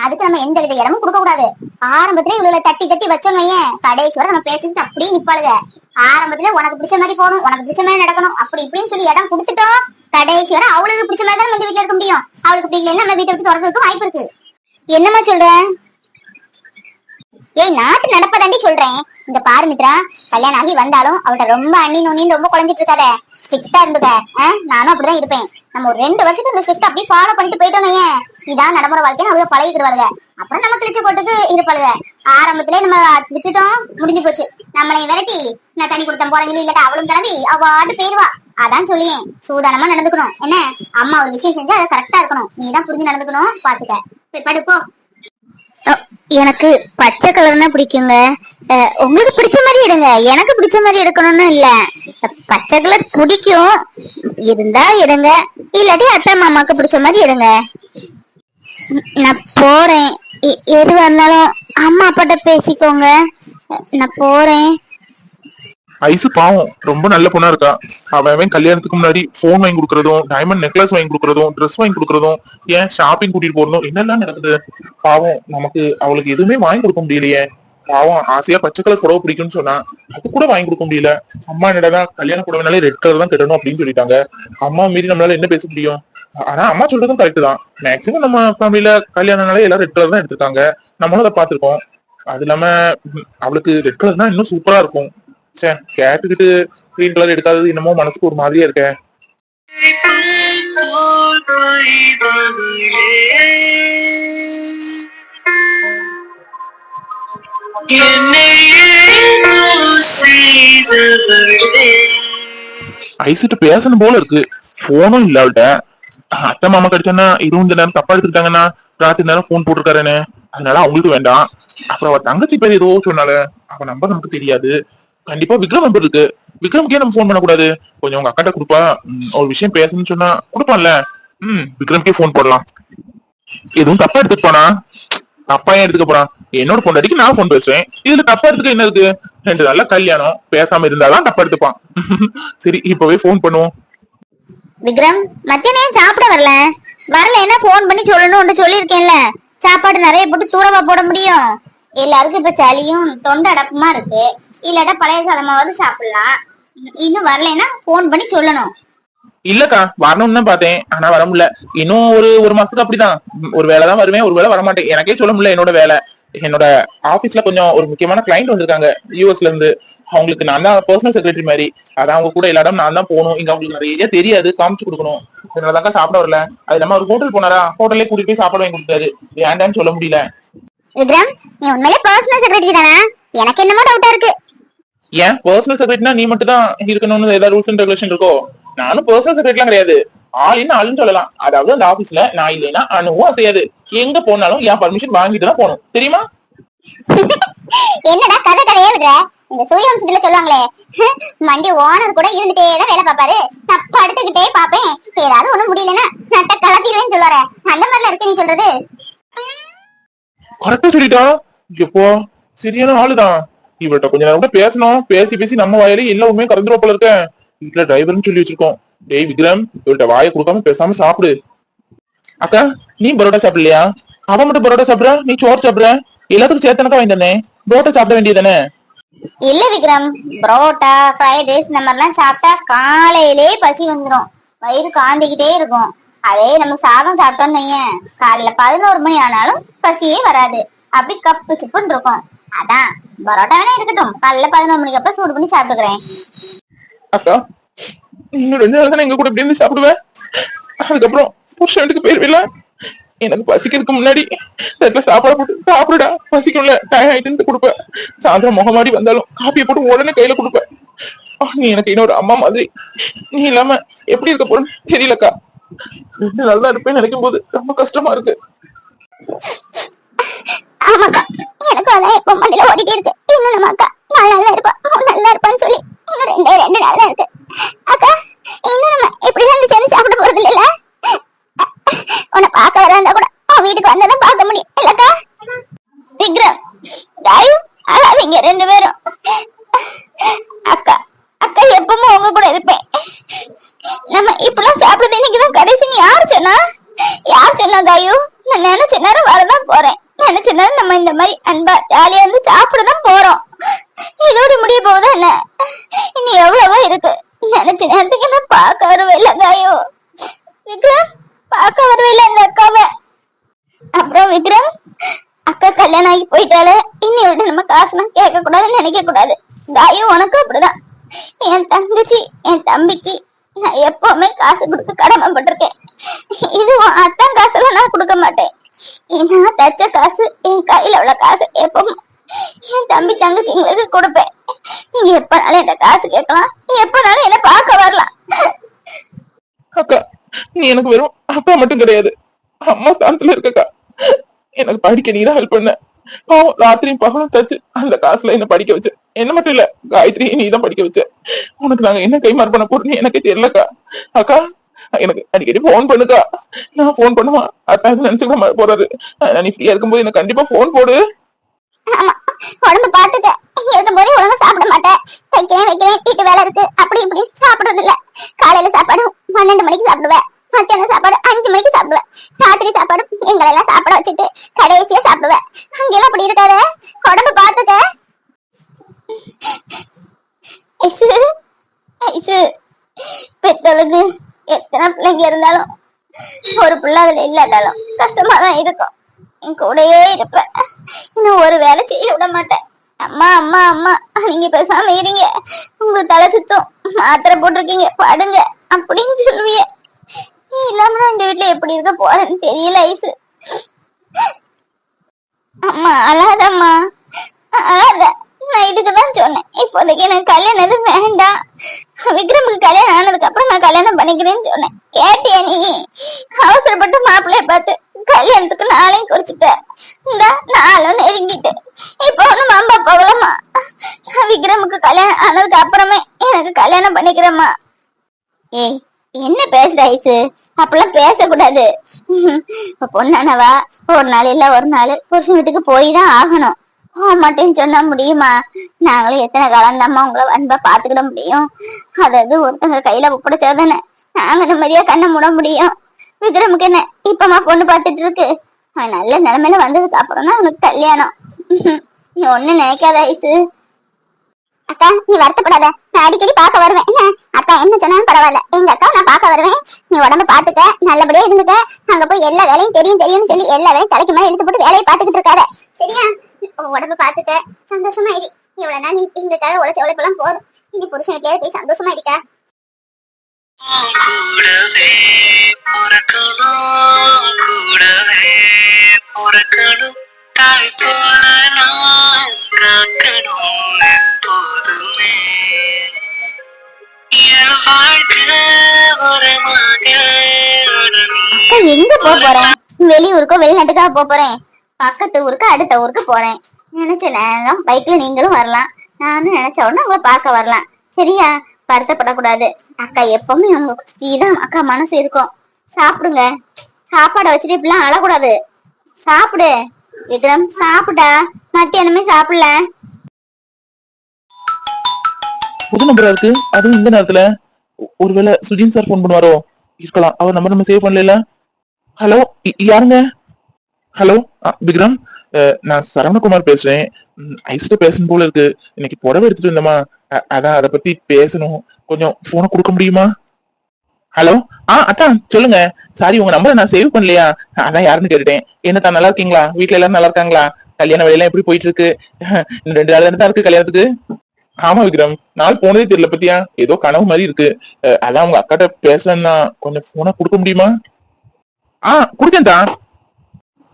[SPEAKER 2] அதுக்கு நம்ம எந்த வித இடமும் கொடுக்க கூடாது. ஆரம்பத்திலே இவளுல தட்டி தட்டி வச்சோம் வையன், கடைசி வரை நம்ம பேசிட்டு அப்படியே நிப்பாளுங்க. ஆரம்பத்துல உனக்கு பிடிச்ச மாதிரி போகணும், உனக்கு பிடிச்ச மாதிரி நடக்கணும், அப்படி இப்படின்னு சொல்லி இடம் கொடுத்துட்டோம். கடைசி வரை அவளுக்கு பிடிச்ச மாதிரி தான் வந்து வீட்டுல இருக்க முடியும். அவளுக்கு பிடிக்கலன்னா நம்ம வீட்டை விட்டு துறக்கிறதுக்கு வாய்ப்பு இருக்கு. என்னமா சொல்றேன்? ஏய், நாட்டு நடப்பதாண்டி சொல்றேன். இந்த பாரு மித்ரா, கல்யாணம் ஆகி வந்தாலும் அவள்கிட்ட ரொம்ப அண்ணி நோனின்னு ரொம்ப குழஞ்சிட்டு இருக்காத. ஸ்ட்ரிக்டா இருந்துக்க. நானும் அப்படிதான் இருப்பேன். நம்ம ஒரு 2 வருஷத்துக்கு இந்த ஸ்ட்ரிக்ட் அப்படியே ஃபாலோ பண்ணிட்டு போயிட்டோம். இதான் நடைமுறை வாழ்க்கைன்னு அவளுக்கு பழகிடுவாளுங்க. அப்புறம் நம்ம கிழிச்சு போட்டுக்கு இருப்பாளுங்க. ஆரம்பத்திலே நம்ம விட்டுட்டோம், முடிஞ்சு போச்சு. நம்மளையும் விரட்டி நான் தனி கொடுத்தேன் போறேன் இல்லட்டா அவளும் கிளம்பி அவ ஆட்டு போயிருவா. அதான் சொல்லியேன், சூதானமா நடந்துக்கணும். என்ன, அம்மா ஒரு விஷயம் செஞ்சா அதை கரெக்டா இருக்கணும். நீதான் புரிஞ்சு நடந்துக்கணும். பாத்துக்க, போய் படுப்போ. எனக்கு பச்சை கலர் தான் பிடிக்குங்க. உங்களுக்கு பிடிச்ச மாதிரி எடுங்க, எனக்கு பிடிச்ச மாதிரி எடுக்கணும்னு இல்ல. பச்சை கலர் பிடிக்கும், இருந்தா எடுங்க, இல்லாட்டி அத்தை மாமாக்கு பிடிச்ச மாதிரி எடுங்க. நான் போறேன். எதுவா இருந்தாலும் அம்மா அப்பாட்ட பேசிக்கோங்க. நான் போறேன்.
[SPEAKER 3] ஐசு பாவம் ரொம்ப நல்ல பொண்ணா இருக்கா. அவன் கல்யாணத்துக்கு முன்னாடி போன் வாங்கி கொடுக்கறதும், டைமண்ட் நெக்லஸ் வாங்கி கொடுக்கறதும், ட்ரெஸ் வாங்கி கொடுக்கறதும், ஏன் ஷாப்பிங் கூட்டிட்டு போறதும் என்னெல்லாம் நடக்குது. பாவம், நமக்கு அவளுக்கு எதுவுமே வாங்கி கொடுக்க முடியலையே. பாவம், ஆசையா பச்சை கலர் புடவை பிடிக்கும்னு சொன்னா அது கூட வாங்கி கொடுக்க முடியல. அம்மா என்னடா கல்யாண புடவைனாலே ரெட் கலர் தான் கட்டணும் அப்படின்னு சொல்லிட்டாங்க. அம்மா மீறி நம்மளால என்ன பேச முடியும்? ஆனா அம்மா சொல்றதும் கரெக்ட் தான். மேக்சிமம் நம்ம ஃபேமிலியில கல்யாணம்னாலே எல்லாரும் ரெட் கலர் தான் எடுத்திருக்காங்க. நம்மளும் அதை பார்த்திருக்கோம். அது இல்லாம அவளுக்கு ரெட் கலர் தான் இன்னும் சூப்பரா இருக்கும். சே, கேட்டுக்கிட்டு கிரீன் கலர் எடுக்காதது என்னமோ மனசுக்கு ஒரு மாதிரியா இருக்க. ஐசிட்டு பேசணும் போல இருக்கு. போனும் இல்ல அவள்கிட்ட. அத்தை மாமா கிடைச்சானா இதுவும் இந்த நேரம் தப்பா எடுத்துக்கிட்டாங்கன்னா ராத்திரி நேரம் போன் போட்டிருக்காருன்னு, அதனால அவங்களுக்கு வேண்டாம். அப்புறம் அவ தங்கச்சி பேர் ஏதோ சொன்னால, அவ நம்பர் நமக்கு தெரியாது. கண்டிப்பா விக்ரம் நம்பர் இருக்கு. விக்ரம்கே நம்ம போன் பண்ணக்கூடாது. கொஞ்சம் உங்க அக்காட்ட கொடுப்பா, ஒரு விஷயம் பேசணும்னு சொன்னா கொடுப்பான்ல. விக்ரம்கே போன் போடலாம். எதுவும் தப்பா எடுத்துட்டு போனா? தப்பா ஏன் எடுத்துக்க போறான்? என்னோட பொண்டாட்டிக்கு நான் போன் பேசுவேன். இதுல தப்பா எடுத்துக்க என்ன இருக்கு? 2 நாள்ல கல்யாணம், பேசாம இருந்தாதான் தப்பா எடுத்துப்பான். சரி, இப்பவே போன் பண்ணுவோம்.
[SPEAKER 2] விக்ரம், மத்தியானம் சாப்பிட வரலன்னா போன் பண்ணி சொல்லணும்னு சொல்லியிருக்கேன்ல. சாப்பாடு நிறைய போட்டு தூரமா போட முடியும். எல்லாருக்கும் இப்ப சளியும் தொண்டை அடப்புமா இருக்கு. இல்லாட்டா பழைய சாதமாவது சாப்பிடலாம். இன்னும் வரலன்னா போன் பண்ணி சொல்லணும்.
[SPEAKER 3] இல்லக்கா, வரணும்னு தான் பார்த்தேன், ஆனா வர முடியல. இன்னும் ஒரு மாசத்துக்கு அப்படிதான். ஒரு வேலைதான் வருவேன், ஒரு வேலை வரமாட்டேன். எனக்கே சொல்ல முடியல. என்னோட ஆபீஸ்ல கொஞ்சம் ஒரு முக்கியமான கிளைண்ட் வந்திருக்காங்க யூஎஸ்ல இருந்து. அவங்களுக்கு நான் தான் பர்சனல் செக்ரட்டரி மாதிரி. அதான் அவங்க கூட எல்லா இடம் நான் தான் போகணும். இங்க அவங்களுக்கு நிறைய தெரியாது, காமிச்சு கொடுக்கணும். அதனாலதாக்கா சாப்பிட வரல. அது இல்லாம ஒரு ஹோட்டல் போனாரா, ஹோட்டல்லே கூட்டிட்டு போய் சாப்பாடு வாங்கி கொடுத்தாரு. ஏன்டான்னு சொல்ல முடியல.
[SPEAKER 2] விக்ரம், நீ உண்மையிலே பர்சனல் செக்ரட்டரி தானா? எனக்கு என்னமோ டவுட்டா இருக்கு.
[SPEAKER 3] ஏன் பர்சனல் செக்ரட்டரினா நீ மட்டும் தான் இருக்கணும்னு ஏதாவது ரூல்ஸ் அண்ட் ரெகுலேஷன் இருக்கோ? நானும் பர்சனல் செக்ரட்டரிலாம் கிடையாது. ஆளுன்னு ஆளுன்னு சொல்லலாம். அதாவது அந்த ஆபீஸ்ல நான் இல்லைன்னா அனுவும் அசையாது. எங்க போனாலும் என் பர்மிஷன் வாங்கிட்டு தான் போகணும், தெரியுமா?
[SPEAKER 2] என்னடா கதையே விடுற? இந்த சூரியவம்சத்துல சொல்லுவாங்களே, மண்டி ஓனர் கூட இருந்துட்டே தான் வேலை பார்ப்பாரு, நான் படுத்துக்கிட்டே பாப்பேன், ஏதாவது ஒண்ணும் முடியலன்னா நட்ட கலத்திடுவேன்னு சொல்லுவாரு. அந்த மாதிரில இருக்கு நீ சொல்றது.
[SPEAKER 3] கரெக்டா சொல்லிட்டா. எப்போ சரியான ஆளுதான். இவர்கிட்ட கொஞ்ச நேரம் கூட பேசணும். பேசி நம்ம வாயிலே எல்லாமே கறந்துருவா போல இருக்க. வீட்டுல டிரைவர்னு சொல்லி வச்சிருக்கோம். டேய் விக்ரம், இவர்கிட்ட வாயை கொடுக்காம பேசாம சாப்பிடு. அக்கா, நீ பரோட்டா சாப்பிடலையா? அவன் மட்டும் பரோட்டா சாப்பிடுற, நீ சோறு சாப்பிடுற. எல்லாத்துக்கும் சேர்த்தனக்கா வாங்கி தந்தேன். பரோட்டா சாப்பிட வேண்டியதானே?
[SPEAKER 2] இல்ல விக்ரம், பரோட்டா ஃப்ரைட் ரைஸ் இந்த மாதிரிலாம் சாப்பிட்டா காலையிலே பசி வந்துடும், வயிறு காந்திக்கிட்டே இருக்கும். அதே நம்ம சாதம் சாப்பிட்டோம்னு வையேன், காலையில 11 மணி ஆனாலும் பசியே வராது. அப்படி கப்பு சிப்புன்னு இருக்கும். அதான் பரோட்டா வேணா இருக்கட்டும், காலையில 11 மணிக்கு அப்புறம் சூடு பண்ணி சாப்பிட்டுக்கிறேன்.
[SPEAKER 3] அக்கா, இன்னும் 2 நாள் தானே எங்க கூட இப்படி இருந்து சாப்பிடுவேன். அதுக்கப்புறம் புருஷன் வீட்டுக்கு போயிருவில்ல. எனக்கு பசிக்கிறதுக்கு முன்னாடி சாப்பாடு போட்டு சாப்பிடுடா, பசிக்கும்ல, டயம் ஆயிட்டு கொடுப்பேன். சாயந்தரம் முகமாடி வந்தாலும் காப்பியை போட்டு உடனே கையில கொடுப்பேன். நீ எனக்கு இன்னொரு அம்மா மாதிரி. நீ இல்லாம எப்படி இருக்க போறேன்னு தெரியலக்கா. 2 நாள் தான் இருப்பேன்னு நினைக்கும் போது ரொம்ப கஷ்டமா இருக்கு.
[SPEAKER 2] ஆமாக்கா, எனக்கு அதான் எப்ப மண்ணில ஓடிட்டே இருக்கு. இன்னும் நம்ம அக்கா 4 நாள் இருப்பா, 3 நாள் இருப்பான்னு சொல்லி இன்னும் 2 நாள் தான் இருக்கு. அக்கா, இன்னும் நம்ம எப்படி சேர்ந்து சாப்பிட போறது இல்ல. உன்னை சாப்பிடுறது இன்னைக்குதான் கடைசின்னு யார் சொன்னா காயு? நான் நினைச்ச நேரம் வரதான் போறேன். நினைச்ச நேரம் நம்ம இந்த மாதிரி அன்பா ஜாலியா இருந்து சாப்பிடதான் போறோம். இதோட முடிய போகுதா என்ன? இனி எவ்வளவோ இருக்கு. நினைச்ச நேரத்துக்கு என்ன பார்க்க வரவே இல்லை காயு. விக்ரம் பார்க்க வரவே இல்லை அந்த அக்காவை. அப்புறம் விக்ரம், அக்கா கல்யாணம் ஆகி போயிட்டாலே இன்னி விட நம்ம காசுலாம் கேட்க கூடாதுன்னு நினைக்க கூடாது. காயு உனக்கு அப்படிதான். என் தங்கச்சி என் தம்பிக்கு நான் எப்பவுமே காசு கொடுக்க கடமைப்பட்டிருக்கேன். இது அத்தான் காசெல்லாம் நான் கொடுக்க மாட்டேன். நான் தச்ச காசு, என் கையில உள்ள காசு எப்பவும் என் தம்பி தங்கச்சிங்களுக்கு கொடுப்பேன். நீங்க எப்பனாலும் என்ன காசு கேட்கலாம், எப்பனாலும் என்ன பார்க்க வரலாம்.
[SPEAKER 3] அக்கா, நீ எனக்கு வெறும் அப்பா மட்டும் கிடையாது, அம்மா ஸ்தானத்துல இருக்கக்கா. எனக்கு படிக்க நீதான் ஹெல்ப் பண்ண. ராத்திரியும் பகலும் தச்சு அந்த காசுல என்ன படிக்க வச்ச. என்ன மட்டும் இல்ல, காயத்ரி நீதான் படிக்க வச்ச. உனக்கு நாங்க என்ன கைமாறு பண்ண போறோம்னு எனக்கு தெரியலக்கா. அக்கா, எனக்கு அடிக்கடி போன் பண்ணுக்கா. நான் போன் பண்ணுவா, அத்தா நினைச்சுக்க போறாரு. நீ ஃப்ரீயா இருக்கும்போது எனக்கு கண்டிப்பா போன் போடு.
[SPEAKER 2] உடம்பு பாத்துக்க. இங்க இருக்கும்போது ஒழுங்கா சாப்பிட மாட்டேன். வைக்கிறேன் வீட்டு வேலை இருக்கு அப்படி இப்படி சாப்பிடுறது இல்ல. காலையில சாப்பாடு 12 மணிக்கு சாப்பிடுவேன். மத்தியான சாப்பாடு 5 மணிக்கு சாப்பிடுவேன். ராத்திரி சாப்பாடு எங்களெல்லாம் சாப்பிட வச்சுட்டு கடைசியா சாப்பிடுவேன். அங்கெல்லாம் அப்படி இருக்காத, உடம்பு பாத்துக்க. பெத்தவளுக்கு எத்தனை பிள்ளைங்க இருந்தாலும் ஒரு பிள்ளை அதுல இல்லாட்டாலும் கஷ்டமா தான் இருக்கும். என் கூடயே இருப்பேன். இன்னும் ஒரு வேலை செய்ய விட மாட்டேன். அம்மா அம்மா அம்மா நீங்க பேசாம இருங்க, உங்களுக்கு தலை சுத்தம், மாத்திரை போட்டிருக்கீங்க படுங்க அப்படின்னு சொல்லுவிய. நீ இல்லாம நான் இந்த வீட்டுல எப்படி இருக்க போறேன்னு தெரியல ஐசு. அம்மா அழாதம்மா, அழாத. நான் இதுக்குதான் சொன்னேன், இப்போதைக்கு எனக்கு கல்யாணம் எதுவும் வேண்டாம். விக்ரமுக்கு கல்யாணம் ஆனதுக்கு அப்புறம் நான் கல்யாணம் பண்ணிக்கிறேன்னு சொன்னேன். கேட்டியா நீ? அவசரப்பட்டு மாப்பிள்ளைய பார்த்து கல்யாணத்துக்கு நாளையும் குறிச்சிட்ட. இந்த நாளும் நெருங்கிட்டு இப்போ ஒண்ணும் அம்பா போகலம்மா. விக்ரமுக்கு கல்யாணம் ஆனதுக்கு அப்புறமே எனக்கு கல்யாணம் பண்ணிக்கிறேம்மா. ஏய், என்ன பேசுற ஐசு? அப்பெல்லாம் பேசக்கூடாது. பொண்ணானவா ஒரு நாள் இல்ல ஒரு நாள் புருஷன் வீட்டுக்கு போய் தான் ஆகணும். போக மாட்டேன்னு சொன்னா முடியுமா? நாங்களும் எத்தனை காலம் தாம்மா உங்களை அன்பா பாத்துக்கிட முடியும்? அதாவது ஒருத்தங்க கையில ஒப்படைச்சாதானே நாங்க நிம்மதியா கண்ணை மூட முடியும். விக்ரமுக்கு என்ன இப்பமா பொண்ணு பாத்துட்டு இருக்கு. நல்ல நிலைமையில வந்ததுக்கு அப்புறம் தான் அவனுக்கு கல்யாணம். நீ ஒண்ணு நினைக்காத ஐசு. அக்கா நீ வருத்தப்படாத, நான் அடிக்கடி பார்க்க வருவேன். அக்கா என்ன சொன்னாலும் பரவாயில்ல, எங்க அக்கா நான் பார்க்க வருவேன். நீ உடம்பு பாத்துக்க, நல்லபடியா இருந்துக்க. அங்க போய் எல்லா வேலையும் தெரியும்னு சொல்லி எல்லா வேலையும் தலைக்கு மேல இழுத்து போட்டு வேலையை பாத்துக்கிட்டு இருக்காத, சரியா? உடம்பு பாத்துக்க, சந்தோஷமா இரு. இவ்வளவு நாள் நீ எங்களுக்காக உழைச்ச உழைப்பெல்லாம் போதும். இனி புருஷன் எப்படியாவது போய் சந்தோஷமா இருக்கா. எங்க போறேன்? வெளியூருக்கோ வெளிநாட்டுக்காக போறேன். பக்கத்து ஊருக்கு அடுத்த ஊருக்கு போறேன். நினைச்ச நேரம் பைக்ல நீங்களும் வரலாம், நானும் நினைச்ச உடனே உங்களை பார்க்க வரலாம், சரியா? வருத்தப்படக்கூடாது. அக்கா எப்பவுமே உங்க சீதான் அக்கா மனசு இருக்கும். சாப்பிடுங்க, சாப்பாடை வச்சுட்டு இப்படிலாம் அழக்கூடாது. சாப்பிடு விக்ரம், சாப்பிட்டா மத்தியானமே சாப்பிடல.
[SPEAKER 3] புது நம்பரா இருக்கு, அதுவும் இந்த நேரத்துல. ஒருவேளை சுஜின் சார் போன் பண்ணுவாரோ? இருக்கலாம், அவர் நம்பர் நம்ம சேவ் பண்ணல. ஹலோ, யாருங்க? ஹலோ விக்ரம், நான் சரவணகுமார் பேசுறேன். ஐஸ்ட பேசணும் போல இருக்கு. இன்னைக்கு புடவை எடுத்துட்டு இருந்தோமா, அதான் அதை பத்தி பேசணும். கொஞ்சம் போனை கொடுக்க முடியுமா? ஹலோ, அதான் சொல்லுங்க. சாரி, உங்க நம்பரை நான் சேவ் பண்ணலையா, அதான் யாருன்னு கேட்டுட்டேன். என்னதான் நல்லா இருக்கீங்களா? வீட்டுல எல்லாரும் நல்லா இருக்காங்களா? கல்யாண வேலையெல்லாம் எப்படி போயிட்டு இருக்கு? இன்னும் 2 நாள் தான் இருக்கு கல்யாணத்துக்கு. ஆமா விக்ரம், நாள் போனதே தெரியல பத்தியா, ஏதோ கனவு மாதிரி இருக்கு. அதான் உங்க அக்காட்ட பேசலன்னா கொஞ்சம் போனை கொடுக்க முடியுமா? குடுக்கேன்டா.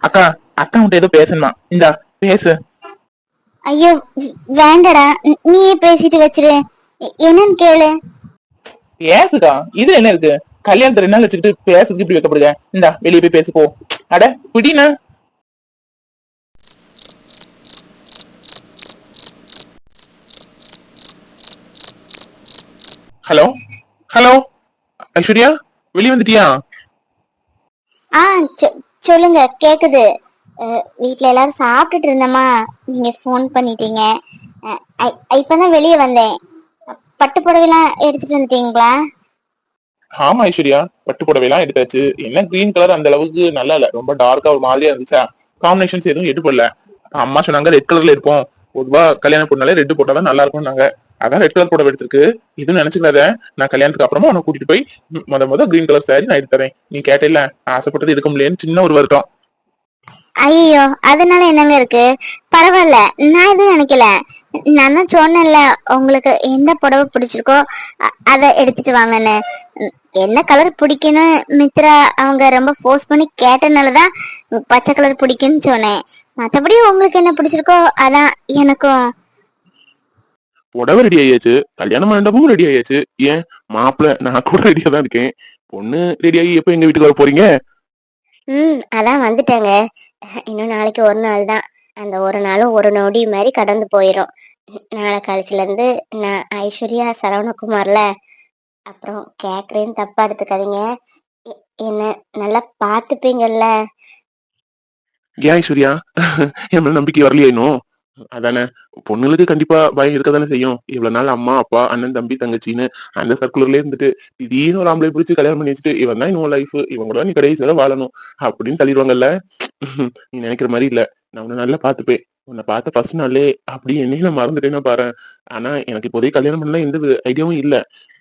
[SPEAKER 3] அக்கா, அக்கா உன்ட்ட ஏதோ பேசணுமா, இந்தா பேசு.
[SPEAKER 2] ஐயோ வேண்டடா, நீயே பேசிட்டு வச்சிரு. என்னன்னு கேளு.
[SPEAKER 3] பேசுக்கா, இதுல என்ன இருக்கு? கல்யாணத்தை 2 நாள் வச்சுக்கிட்டு பேசுறதுக்கு இப்படி வைக்கப்படுங்க. இந்தா வெளியே போய் பேசு போ. அட பிடினா. ஹலோ ஹலோ ஐஸ்வர்யா, வெளியே வந்துட்டியா?
[SPEAKER 2] சொல்லுங்க, கேக்குது. வீட்டுல எல்லாரும் சாப்பிட்டுட்டு இருந்தோமா, நீங்க போன் பண்ணிட்டீங்க. இப்பதான் வெளியே வந்தேன். பட்டு புடவைலாம் எடுத்துட்டு வந்துட்டீங்களா?
[SPEAKER 3] ஆமா ஐஸ்வர்யா, பட்டு புடவைலாம் எடுத்தாச்சு. என்ன கிரீன் கலர் அந்த அளவுக்கு நல்லா இல்ல, ரொம்ப டார்க்கா ஒரு மாதிரியா இருந்துச்சா. காம்பினேஷன்ஸ் எதுவும் எட்டு போடல. அம்மா சொன்னாங்க ரெட் கலர்ல இருப்போம், பொதுவா கல்யாண பொண்ணாலே ரெட் போட்டாதான் நல்லா இருக்கும்னாங்க. அதான் ரெட் கலர் புடவை எடுத்திருக்கு. இதுவும் நினைச்சுக்காத, நான் கல்யாணத்துக்கு அப்புறமா உன்னை கூட்டிட்டு போய் முத கிரீன் கலர் saree நான் எடுத்து தரேன். நீ கேட்டல, ஆசைப்பட்டது எடுக்க முடியலன்னு சின்ன ஒரு வருத்தம்.
[SPEAKER 2] ஐயோ, அதனால என்னங்க இருக்கு? பரவாயில்ல, நான் எதுவும் நினைக்கல. நான் தான் சொன்னேன்ல, உங்களுக்கு எந்த புடவை பிடிச்சிருக்கோ அதை எடுத்துட்டு வாங்கன்னு. என்ன கலர் பிடிக்குன்னு மித்ரா அவங்க ரொம்ப ஃபோர்ஸ் பண்ணி கேட்டனாலதான் பச்சை கலர் பிடிக்குன்னு சொன்னேன். மற்றபடி உங்களுக்கு என்ன பிடிச்சிருக்கோ அதான் எனக்கும்.
[SPEAKER 3] புடவை ரெடி ஆயாச்சு, கல்யாண மண்டபமும் ரெடி ஆயாச்சு. ஏன் மாப்பிள்ள நான் கூட ரெடியா தான் இருக்கேன். பொண்ணு ரெடி ஆகி எப்ப எங்க வீட்டுக்கு வர போறீங்க?
[SPEAKER 2] அதான் வந்துட்டேங்க. இன்னும் நாளைக்கு ஒரு நாள் தான். அந்த ஒரு நாளும் ஒரு நொடி மாதிரி கடந்து போயிடும். நாளை கழிச்சுல இருந்து நான் ஐஸ்வர்யா சரவணகுமார்ல. அப்புறம் கேக்குறேன்னு தப்பா எடுத்துக்காதீங்க. என்ன நல்லா பாத்துப்பீங்கல்ல?
[SPEAKER 3] ஏன் ஐஸ்வர்யா, என் மேல நம்பிக்கை வரலையா இன்னும்? அதானே, பொண்ணுங்களுக்கு கண்டிப்பா பயம் இருக்கதானே செய்யும். இவ்வளவு நாள் அம்மா அப்பா அண்ணன் தம்பி தங்கச்சின்னு அந்த சர்க்குலர்ல இருந்துட்டு திடீர்னு ஒரு ஆம்பளை பிடிச்சி கல்யாணம் பண்ணி வச்சுட்டு இவன் தான் இன்னும் லைஃப், இவங்க கூட நீ கடைசி வரை வாழணும் அப்படின்னு தள்ளிடுவாங்கல்ல. நீ நினைக்கிற மாதிரி இல்ல, நான் உன்னை நல்லா பாத்துப்பேன். உன்னை பார்த்த ஃபர்ஸ்ட் நாளே அப்படி என்னையும் நான் மறந்துட்டேன்னா பாரு. ஆனா எனக்கு இப்போதைக்கு கல்யாணம் பண்ணலாம் எந்த ஐடியாவும் இல்ல.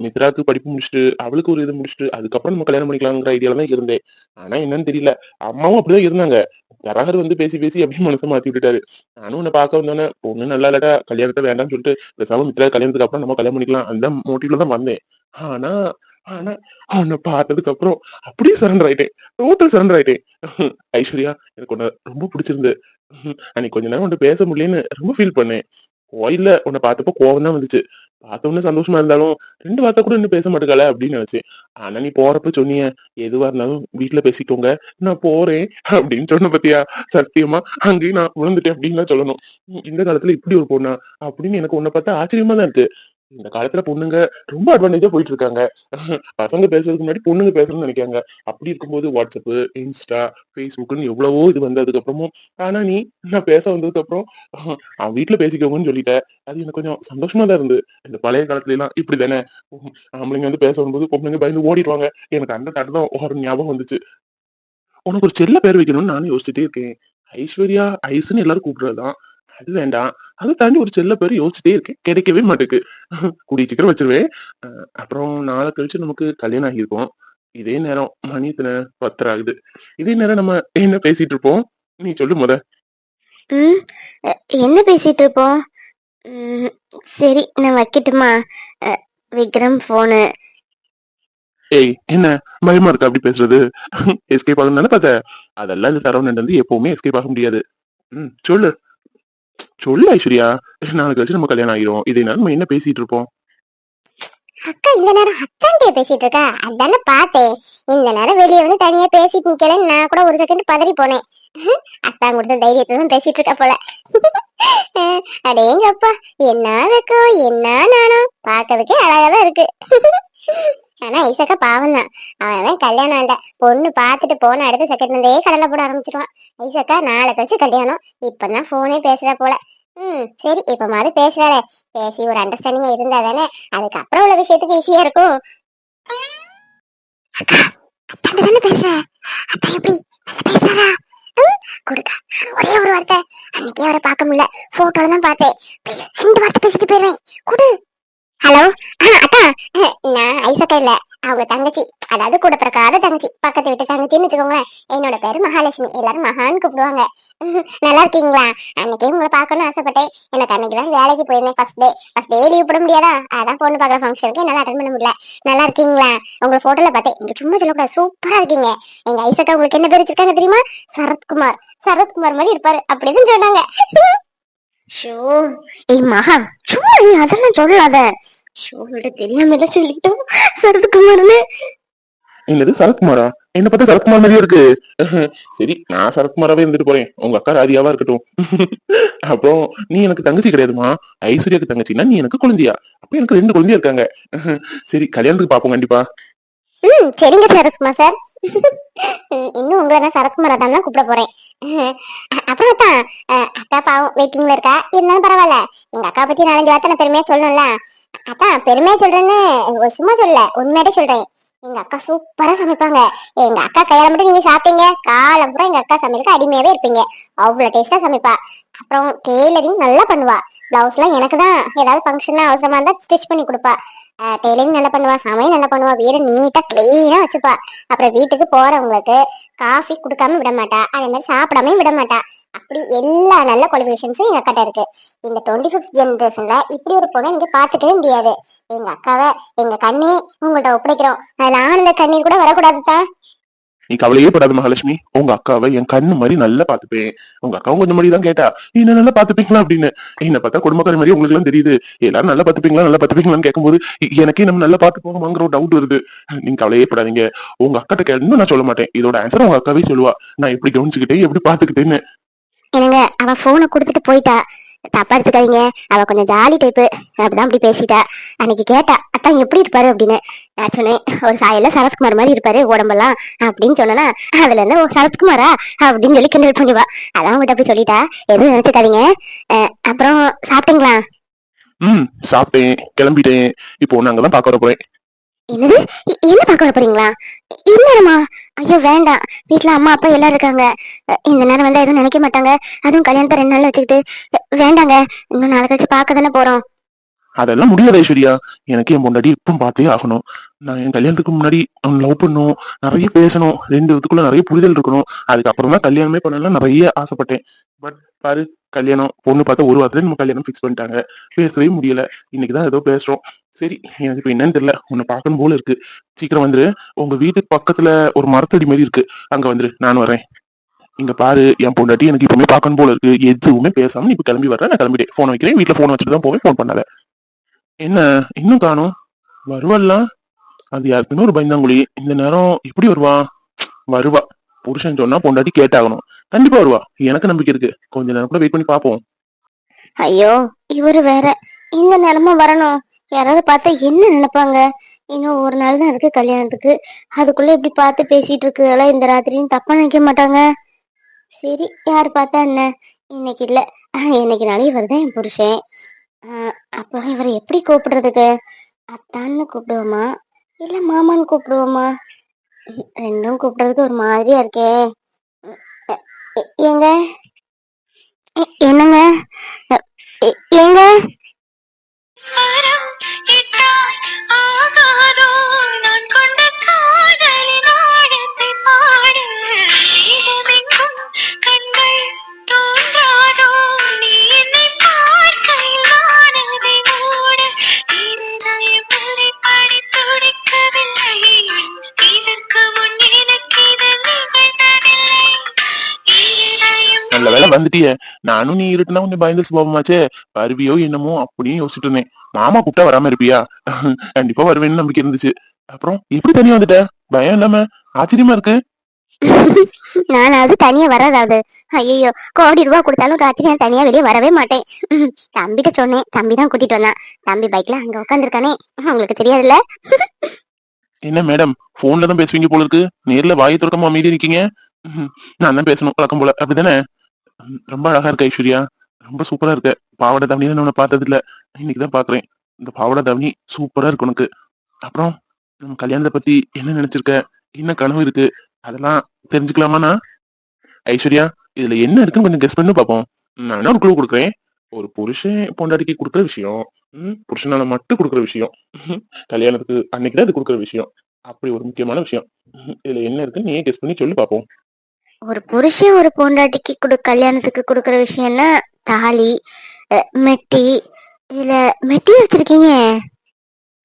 [SPEAKER 3] மித்ராக்கு படிப்பு முடிச்சுட்டு அவளுக்கு ஒரு இது முடிச்சுட்டு அதுக்கப்புறம் நம்ம கல்யாணம் பண்ணிக்கலாங்கிற ஐடியால தான் இருந்தேன். ஆனா என்னன்னு தெரியல, அம்மாவும் அப்படிதான் இருந்தாங்க. தரகர் வந்து பேசி பேசி அப்படின்னு மனசை மாத்தி விட்டுட்டாரு. நானும் உன்னை பார்க்க வந்தோன்னே பொண்ணு நல்லா இல்லடா, கல்யாணத்தை வேண்டாம்னு சொல்லிட்டு பேசாம மித்ரா கல்யாணத்துக்கு அப்புறம் நம்ம கல்யாணம் பண்ணிக்கலாம் அந்த மோட்டிவ்ல தான் வந்தேன். ஆனா ஆனா உன்னை பார்த்ததுக்கு அப்புறம் அப்படியே சரண்டர் ஆயிட்டேன். டோட்டல் சரண்டர் ஆயிட்டேன். ஐஸ்வர்யா, எனக்கு உன்னை ரொம்ப பிடிச்சிருந்து. அன்னைக்கு கொஞ்ச நேரம் உன்னை பேச முடியலன்னு ரொம்ப ஃபீல் பண்ணேன். கோயில்ல உன்னை பார்த்தப்போ கோவம் தான் வந்துச்சு. பார்த்த உடனே சந்தோஷமா இருந்தாலும் 2 வார்த்தை கூட இன்னும் பேச மாட்டேங்கல அப்படின்னு நினைச்சேன். ஆனா நீ போறப்ப சொன்னீங்க, எதுவா இருந்தாலும் வீட்டுல பேசிக்கோங்க, நான் போறேன் அப்படின்னு சொன்ன பத்தியா. சத்தியமா அங்கேயும் நான் விழுந்துட்டேன் அப்படின்னு தான் சொல்லணும். இந்த காலத்துல இப்படி ஒரு பொண்ணா அப்படின்னு எனக்கு உன்னை பார்த்தா ஆச்சரியமா தான் இருக்கு. இந்த காலத்துல பொண்ணுங்க ரொம்ப அட்வான்டேஜா போயிட்டு இருக்காங்க. பசங்க பேசுறதுக்கு முன்னாடி பொண்ணுங்க பேசணும்னு நினைக்காங்க. அப்படி இருக்கும்போது வாட்ஸ்அப், இன்ஸ்டா, ஃபேஸ்புக்னு எவ்வளவோ இது வந்ததுக்கு அப்புறமும் ஆனா நீ நான் பேச வந்ததுக்கு அப்புறம் அவன் வீட்டுல பேசிக்கோங்கன்னு சொல்லிட்ட. அது எனக்கு கொஞ்சம் சந்தோஷமா தான் இருந்து. இந்த பழைய காலத்துல எல்லாம் இப்படிதானே, ஆம்பளைங்க வந்து பேச வரும்போது பொம்பளைங்க பயந்து ஓடிடுவாங்க. எனக்கு அந்த கட்டணம் ஒரு ஞாபகம் வந்துச்சு. உனக்கு ஒரு செல்ல பேர் வைக்கணும்னு நானும் யோசிச்சுட்டே இருக்கேன். ஐஸ்வர்யா ஐஸ்ன்னு எல்லாரும் கூப்பிடுறதுதான், அது வேண்டாம். அதை தாண்டி ஒரு செல்ல பேர் யோசிச்சுட்டே இருக்கேன், கிடைக்கவே மாட்டேக்கு. கூடிய சீக்கிரம் வச்சிருவேன். அப்புறம் நாளை கழிச்சு நமக்கு கல்யாணம் ஆகியிருக்கும். இதே நேரம் மணி இத்தனை 10 ஆகுது. இதே நேரம் நம்ம என்ன பேசிட்டு இருப்போம்? நீ சொல்லு முத.
[SPEAKER 2] ம் என்ன பேசிட்டு இருப்போம்? சரி, நான் வைக்கட்டுமா? விக்ரம் போனு.
[SPEAKER 3] ஏய் என்ன பயமா இருக்கா அப்படி பேசுறது? எஸ்கேப் ஆகணும் தானே பார்த்த? அதெல்லாம் இந்த சரவணன் வந்து எப்பவுமே எஸ்கேப் ஆக முடியாது. சொல்லு சொல்லு ஐஸ்வர்யா. நாளைக்கு வச்சு நம்ம கல்யாணம் ஆகிரும். இதே நேரம் நம்ம என்ன பேசிட்டு இருப்போம்?
[SPEAKER 2] அக்கா இந்த நேரம் அத்தான்கிட்ட பேசிட்டு இருக்கா, அதானே பார்த்தேன். இந்த நேரம் வெளியே வந்து தனியா பேசிட்டு நிக்கலன்னு நான் கூட ஒரு செகண்ட் பதறி போனேன். அத்தான் கொடுத்த தைரியத்தை தான் பேசிட்டு இருக்கா போல. அடேங்கப்பா, என்ன வெக்கம், என்ன நாணம், பார்க்கறதுக்கே அழகாதான் இருக்கு. ஆனா ஐசக்கா பாவம் தான். அவன் கல்யாணம் ஆண்ட பொண்ணு பார்த்துட்டு போன அடுத்த செகண்ட்லயே கடலை போட ஆரம்பிச்சிருவான். ஐசக்கா நாளை கழிச்சு கல்யாணம், இப்பதான் போனே பேசுற போல. சரி, இப்ப மாதிரி பேசுறாளே, பேசி ஒரு அண்டர்ஸ்டாண்டிங்கா இருந்தா தானே அதுக்கப்புறம் உள்ள விஷயத்துக்கு ஈஸியா இருக்கும். அக்கா, அத்தாண்ட தானே பேசுற? அத்தா எப்படி நல்லா பேசுறாரா? கொடுக்க ஒரே ஒரு வார்த்தை, அன்னைக்கே அவரை பார்க்க முடியல, போட்டோல தான் பார்த்தேன். ப்ளீஸ் 2 வார்த்தை பேசிட்டு போயிருவேன், குடு. ஹலோ, அக்கா, நான் ஐசக்கா இல்ல, அவங்க தங்கச்சி, அதாவது கூட பிறக்காத தங்கச்சி, பக்கத்து வீட்டு தங்கச்சின்னு வச்சுக்கோங்களேன். என்னோட பேரு மகாலட்சுமி, எல்லாரும் மகான்னு கூப்பிடுவாங்க. நல்லா இருக்கீங்களா? அன்னைக்கே உங்களை பார்க்கணும்னு ஆசைப்பட்டேன். எனக்கு அன்னைக்குதான் வேலைக்கு போயிருந்தேன், ஃபர்ஸ்ட் டே லீவ் போட முடியாதா, அதான் பொண்ணு பார்க்குற ஃபங்க்ஷனுக்கு என்னால அட்டன் பண்ண முடியல. நல்லா இருக்கீங்களா? உங்க போட்டோல பார்த்தேன், நீங்க சும்மா சொல்லக்கூடாது, சூப்பரா இருக்கீங்க. எங்க ஐசக்கா உங்களுக்கு என்ன பேர் வச்சிருக்காங்க தெரியுமா? சரத்குமார். சரத்குமார் மாதிரி இருப்பாரு அப்படின்னு சொன்னாங்க. ஷோ, ஏய் மகா, சும்மா நீ அதெல்லாம் சொல்லாத. ஷோட தெரியாம சொல்லிட்டோம் சரத்குமார்னு.
[SPEAKER 3] என்னது சரத்குமாரா? என்ன பார்த்தா சரத்குமார் மாதிரியே இருக்கு. சரி, நான் சரத்குமாராவே இருந்துட்டு போறேன், உங்க அக்கா ராதியாவா இருக்கட்டும். அப்புறம் நீ எனக்கு தங்கச்சி கிடையாதுமா, ஐஸ்வர்யாக்கு தங்கச்சின்னா நீ எனக்கு குழந்தையா? அப்ப எனக்கு 2 குழந்தையா இருக்காங்க. சரி, கல்யாணத்துக்கு பாப்போம் கண்டிப்பா.
[SPEAKER 2] சரிங்க சரத்குமார் சார். இன்னும் உங்களை நான் சரத்குமாரா தான் கூப்பிட போறேன். அப்புறம் தான் அக்கா பாவம் வெயிட்டிங்ல இருக்கா, இருந்தாலும் பரவாயில்ல. எங்க அக்கா பத்தி 4-5 வார்த்தை நான் பெருமையா சொல்லணும்ல. அதான் பெருமையா சொல்றேன்னு சும்மா சொல்லல, உண்மையாவே சொல்றேன். எங்க அக்கா சூப்பரா சமைப்பாங்க. எங்க அக்கா கையால மட்டும் நீங்க சாப்பிட்டீங்க காலம் பூரா எங்க அக்கா சமையலுக்கு அடிமையாவே இருப்பீங்க. அவ்வளவு டேஸ்டா சமைப்பா. அப்புறம் டெய்லரிங் நல்லா பண்ணுவா. பிளவுஸ் எல்லாம் எனக்கு தான் ஏதாவது ஃபங்க்ஷன் அவசரமா இருந்தா ஸ்டிச் பண்ணி கொடுப்பா. டெய்லரிங் நல்லா பண்ணுவா, சமையல் நல்லா பண்ணுவா, வீடு நீட்டா கிளீனா வச்சுப்பா. அப்புறம் வீட்டுக்கு போறவங்களுக்கு காஃபி கொடுக்காம விட மாட்டா, அதே மாதிரி சாப்பிடாம விட மாட்டா. அப்படி எல்லா நல்ல குவாலிஃபிகேஷன்ஸும் எங்க அக்காட்ட இருக்கு. இந்த 25th ஜெனரேஷன்ல இப்படி ஒரு பொண்ணை நீங்க பாத்துக்கவே முடியாது. எங்க அக்காவை எங்க கண்ணே உங்கள்ட்ட ஒப்படைக்கிறோம். அதுல ஆனந்த கண்ணீர் கூட வரக்கூடாதுதான்.
[SPEAKER 3] நீ கவலையே படாத மகாலட்சுமி, உங்க அக்காவை என் கண்ணு மாதிரி நல்லா பாத்துப்பேன். உங்க அக்காவும் கொஞ்சம் மாதிரி தான் கேட்டா, என்ன நல்லா பாத்துப்பீங்களா அப்படின்னு. என்ன பார்த்தா குடும்பக்கார மாதிரி உங்களுக்கு எல்லாம் தெரியுது. எல்லாரும் நல்லா பாத்துப்பீங்களா நல்லா பாத்துப்பீங்களான்னு கேட்கும்போது எனக்கே நம்ம நல்லா பாத்து போகமாங்கிற ஒரு டவுட் வருது. நீங்க கவலையே படாதீங்க. உங்க அக்காட்ட கேட்டு நான் சொல்ல மாட்டேன். இதோட ஆன்சர் உங்க அக்காவே சொல்லுவா. நான் எப்படி கவனிச்சுக்கிட்டேன் எப்படி பாத்துக்கிட்டேன்னு.
[SPEAKER 2] என்னங்க அவ போனை கொடுத்துட்டு போயிட்டா, தப்பா எடுத்துக்காதீங்க. அவ கொஞ்சம் ஜாலி டைப்பு, அப்படிதான் அப்படி பேசிட்டா. அன்னைக்கு கேட்டா அத்தான் எப்படி இருப்பாரு அப்படின்னு. நான் சொன்னேன் ஒரு சாயல்ல சரத்குமார் மாதிரி இருப்பாரு உடம்பெல்லாம் அப்படின்னு சொன்னா, அதுல இருந்து ஓ சரத்குமாரா அப்படின்னு சொல்லி கிண்டல் பண்ணுவா. அதான் உங்ககிட்ட அப்படி சொல்லிட்டா, எதுவும் நினைச்சுக்காதீங்க. அப்புறம் சாப்பிட்டீங்களா?
[SPEAKER 3] சாப்பிட்டேன், கிளம்பிட்டேன். இப்போ நாங்க தான் பாக்க வர போறேன்.
[SPEAKER 2] என்னது? என்ன பார்க்க வர போறீங்களா? இல்லம்மா, ஐயோ வேண்டாம். வீட்டுல அம்மா அப்பா எல்லாரும் இருக்காங்க. இந்த நேரம் வந்தா எதுவும் நினைக்க மாட்டாங்க. அதுவும் கல்யாணத்தை 2 நாள் வச்சுக்கிட்டு வேண்டாங்க. இன்னும் நாளை கழிச்சு பார்க்க தானே போறோம்.
[SPEAKER 3] அதெல்லாம் முடியாது ஐஸ்வர்யா. எனக்கு என் பொண்டாட்டி இப்பவும் பார்த்தே ஆகணும். நான் என் கல்யாணத்துக்கு முன்னாடி அவன் லவ் பண்ணணும், நிறைய பேசணும், 2 விதத்துக்குள்ள நிறைய புரிதல் இருக்கணும். அதுக்கப்புறம் தான் கல்யாணமே பண்ணலாம் நிறைய ஆசைப்பட்டேன். பட் பாரு, கல்யாணம் பொண்ணு பார்த்தா ஒரு வாரத்துல நம்ம கல்யாணம் ஃபிக்ஸ் பண்ணிட்டாங்க. பேசவே முடியல. இன்னைக்குதான் ஏதோ பேசுறோம். சரி, எனக்கு இப்ப என்னன்னு தெரியல. உன்னை பார்க்கணும் போல இருக்கு. சீக்கிரம் வந்துரு. உங்க வீட்டுக்கு பக்கத்துல ஒரு மரத்தடி மாதிரி இருக்கு, அங்க வந்துரு, நான் வரேன். இங்க பாரு, என் பொண்டாட்டி எனக்கு இப்பவுமே பார்க்கணும் போல இருக்கு. எதுவுமே பேசாம இப்ப கிளம்பி வர்றேன். நான் கிளம்பிட்டேன். போன் வைக்கிறேன். வீட்டுல போன் வச்சுட்டு தான் போவேன். போன் பண்ணாத. என்ன இன்னும் காணோம்? வருவாள்லாம். அது யாருக்குன்னு ஒரு பயந்தாங்குழி. இந்த நேரம் எப்படி வருவா? வருவா. புருஷன் சொன்னா பொண்டாட்டி கேட்டாகணும். கண்டிப்பா வருவா. எனக்கு நம்பிக்கை இருக்கு. கொஞ்ச நேரம் கூட வெயிட் பண்ணி பாப்போம்.
[SPEAKER 2] ஐயோ, இவரு வேற இந்த நேரமா வரணும். யாராவது பார்த்தா என்ன நினைப்பாங்க? இன்னும் ஒரு நாள் தான் இருக்கு கல்யாணத்துக்கு. அதுக்குள்ள இப்படி பார்த்து பேசிட்டு இருக்குதெல்லாம் இந்த ராத்திரின்னு தப்பா நினைக்க மாட்டாங்க? சரி, யாரு பார்த்தா என்ன, இன்னைக்கு இல்ல என்னைக்குனாலும் இவர் தான் என் புருஷன். அப்புறம் இவரை எப்படி கூப்பிடுறதுக்கு? அத்தான்னு கூப்பிடுவோமா இல்ல மாமான்னு கூப்பிடுவோமா? ரெண்டும் கூப்பிடுறதுக்கு ஒரு மாதிரியா இருக்கே. ஏங்க, என்னங்க, ஏங்க,
[SPEAKER 3] நல்ல வேலை வந்துட்டிய. நானும் நீ இருட்டுனா கொஞ்சம் பயந்து சுபாவமாச்சே. வருவியோ என்னமோ அப்படின்னு யோசிச்சுட்டு இருந்தேன். மாமா கூப்பிட்டா வராம இருப்பியா? கண்டிப்பா வருவேன்னு நம்பிக்கை இருந்துச்சு. அப்புறம் எப்படி தனியா வந்துட்ட? பயம் இல்லாம? ஆச்சரியமா இருக்கு.
[SPEAKER 2] நான் அது தனியா வராது. ஐயோ, கோடி ரூபாய் கொடுத்தாலும் ராத்திரி நான் தனியா வெளியே வரவே மாட்டேன். தம்பிட்ட சொன்னேன், தம்பி தான் கூட்டிட்டு வந்தான். தம்பி பைக்ல அங்க உட்காந்துருக்கானே, உங்களுக்கு தெரியாதுல்ல?
[SPEAKER 3] என்ன மேடம், போன்ல தான் பேசுவீங்க போல இருக்கு. நேர்ல வாயை திறக்காம அமைதியா இருக்கீங்க. நான் தான் பேசணும் வழக்கம் போல, அப்படிதானே? ரொம்ப அழகா இருக்க ஐஸ்வர்யா. ரொம்ப சூப்பரா இருக்க. பாவாடை தாவணி நான் உன்னை பார்த்தது இல்ல. இன்னைக்குதான் பாக்குறேன். இந்த பாவாடை தாவணி சூப்பரா இருக்கு உனக்கு. அப்புறம் நம்ம கல்யாணத்தை பத்தி என்ன நினைச்சிருக்க? என்ன கனவு இருக்கு? அதெல்லாம் தெரிஞ்சுக்கலாமாண்ணா? ஐஸ்வர்யா, இதுல என்ன இருக்குன்னு கொஞ்சம் கெஸ் பண்ணி பார்ப்போம். நான் என்ன ஒரு குழு கொடுக்குறேன். ஒரு புருஷன் பொண்டாட்டிக்கு கொடுக்குற விஷயம், புருஷனால மட்டும் கொடுக்குற விஷயம், கல்யாணத்துக்கு அன்னைக்குதான் இது கொடுக்குற விஷயம். அப்படி ஒரு முக்கியமான விஷயம். இதுல என்ன இருக்குன்னு நீயே கெஸ் பண்ணி சொல்லி பார்ப்போம்.
[SPEAKER 2] ஒரு புருஷன் ஒரு பொண்டாட்டிக்கு கல்யாணத்துக்கு கொடுக்கற விஷயம்னா தாலி, மெட்டி. இதுல மெட்டி வச்சிருக்கீங்க?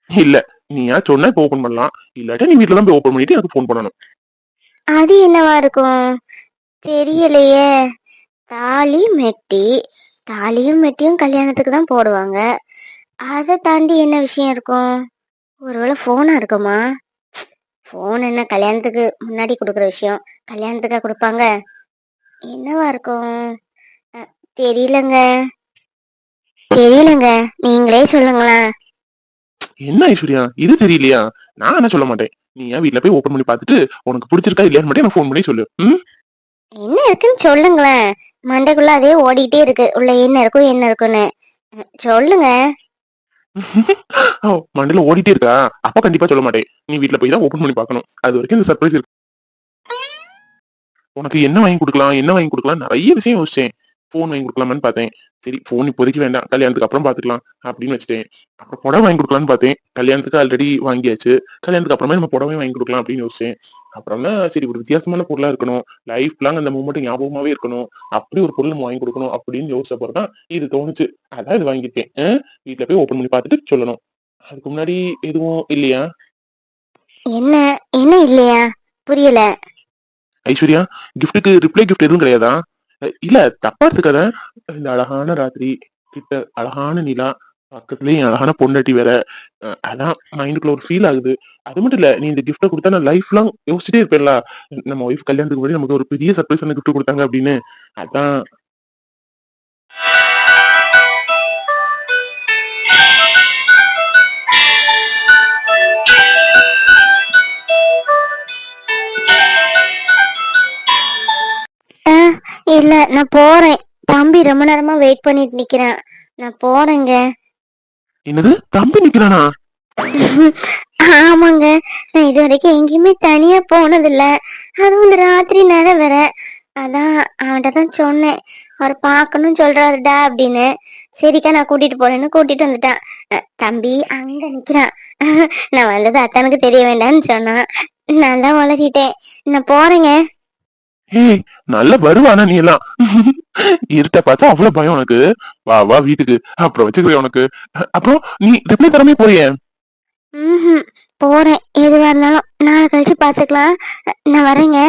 [SPEAKER 3] இல்ல, நீயா சொன்னா இப்ப ஓபன் பண்ணலாம். இல்லாட்டி நீ வீட்டுல தான் போய் ஓபன் பண்ணிட்டு எனக்கு போன் பண்ணணும்.
[SPEAKER 2] அது என்னவா இருக்கும் தெரியலையே. தாலி மெட்டி, தாலியும் மெட்டியும் கல்யாணத்துக்கு தான் போடுவாங்க. அதை தாண்டி என்ன விஷயம் இருக்கும்? ஒருவேளை போனா இருக்குமா? போன் என்ன கல்யாணத்துக்கு முன்னாடி கொடுக்குற விஷயம், கல்யாணத்துக்கா கொடுப்பாங்க? என்னவா இருக்கும்? தெரியலங்க, தெரியலங்க, நீங்களே சொல்லுங்களேன்.
[SPEAKER 3] என்ன ஐஸ்வர்யா, இது தெரியலையா? நான் என்ன சொல்ல மாட்டேன். நீ ஏன் வீட்டுல போய் ஓபன் பண்ணி பார்த்துட்டு உனக்கு பிடிச்சிருக்கா இல்லையான்னு மட்டும் எனக்கு போன் பண்ணி சொல்லு.
[SPEAKER 2] என்ன இருக்குன்னு சொல்லுங்களேன். மண்டைக்குள்ள அதே ஓடிட்டே இருக்கு, உள்ள என்ன இருக்கும் என்ன இருக்குன்னு. சொல்லுங்க.
[SPEAKER 3] மண்டல ஓடிட்டே இருக்கா? அப்ப கண்டிப்பா சொல்ல மாட்டேன். நீ வீட்ல போய் தான் ஓபன் பண்ணி பார்க்கணும். அது வரைக்கும் இந்த சர்ப்ரைஸ் இருக்கு. உனக்கு என்ன வாங்கி குடுக்கலாம்? என்ன வாங்கி குடுக்கலாம்? நெறைய விஷயம் யோசிச்சேன். ஃபோன் வாங்கி குடுக்கலாமான்னு பார்த்தேன். சரி ஃபோன் இப்போதைக்கு வேண்டாம். கல்யாணத்துக்கு அப்புறம் பார்த்துக்கலாம் அப்படின்னு வச்சுட்டேன். அப்புறம் புடவை வாங்கி குடுக்கலான்னு பார்த்தேன். கல்யாணத்துக்கு ஆல்ரெடி வாங்கியாச்சு. கல்யாணத்துக்கு அப்புறமே நம்ம புடவை வாங்கி குடுக்கலாம் அப்படின்னு யோசிச்சேன். அப்புறம் தான் சரி ஒரு வித்தியாசமான பொருளா இருக்கணும். லைஃப் லாங் அந்த மூமெண்ட் ஞாபகமாவே இருக்கணும். அப்படி ஒரு பொருள் நம்ம வாங்கி குடுக்கணும் அப்படின்னு யோசிச்ச அப்புறம் தான் இது தோணுச்சு. அதான் இது வாங்கியிருக்கேன். வீட்ல போய் ஓப்பன் பண்ணி பார்த்துட்டு சொல்லணும். அதுக்கு முன்னாடி எதுவும் இல்லையா?
[SPEAKER 2] என்ன என்ன இல்லையா? புரியல.
[SPEAKER 3] ஐஸ்வர்யா, கிஃப்ட்டுக்கு ரிப்ளை கிஃப்ட் எதுவும் கிடையாதா? இல்ல தப்பா எடுத்துக்காத. இந்த அழகான ராத்திரி, கிட்ட அழகான நிலா, பக்கத்துலயே என் அழகான பொண்டாட்டி வேற. அதான் மைண்டுக்குள்ள ஒரு ஃபீல் ஆகுது. அது மட்டும் இல்ல, நீ இந்த கிஃப்ட்ட குடுத்தா நான் லைஃப் லாங் யோசிச்சுட்டே இருப்பேன்ல. நம்ம ஒய்ஃப் கல்யாணத்துக்கு முன்னாடி நமக்கு ஒரு பெரிய சர்ப்ரைஸான கிஃப்ட் குடுத்தாங்க அப்படின்னு. அதான்
[SPEAKER 2] ஆ, இல்ல நான் போறேன். தம்பி ரொம்ப நேரமா வெயிட் பண்ணிட்டு நிக்கிறான். நான் போறேங்க.
[SPEAKER 3] என்னது தம்பி நிக்கிறானா?
[SPEAKER 2] ஆமாங்க. நான் இது வரைக்கும் எங்கேயுமே தனியா போனதில்ல. அதுவும் இந்த ராத்திரி நேரம் வேற. அதான் அவன்கிட்ட தான் சொன்னேன். அவர் பார்க்கணும்னு சொல்றாருடா அப்படின்னு. சரிக்கா நான் கூட்டிட்டு போறேன்னு கூட்டிட்டு வந்துட்டான். தம்பி அங்க நிக்கிறான். நான் வந்தது அத்தனுக்கு தெரிய வேண்டாம்னு சொன்னான். நான் தான் உளறிட்டேன். நான் போறேங்க.
[SPEAKER 3] ஏய் நல்லா வருவானா நீ எல்லாம்? இருட்ட பார்த்தா அவ்வளவு பயம் உனக்கு. வா வா வீட்டுக்கு, அப்புறம் வச்சுக்கிறேன் உனக்கு. அப்புறம் நீ ரிப்ளை தரமே போறியே?
[SPEAKER 2] ம் போறேன். எதுவா இருந்தாலும் நாளை கழிச்சு பாத்துக்கலாம். நான் வரேங்க.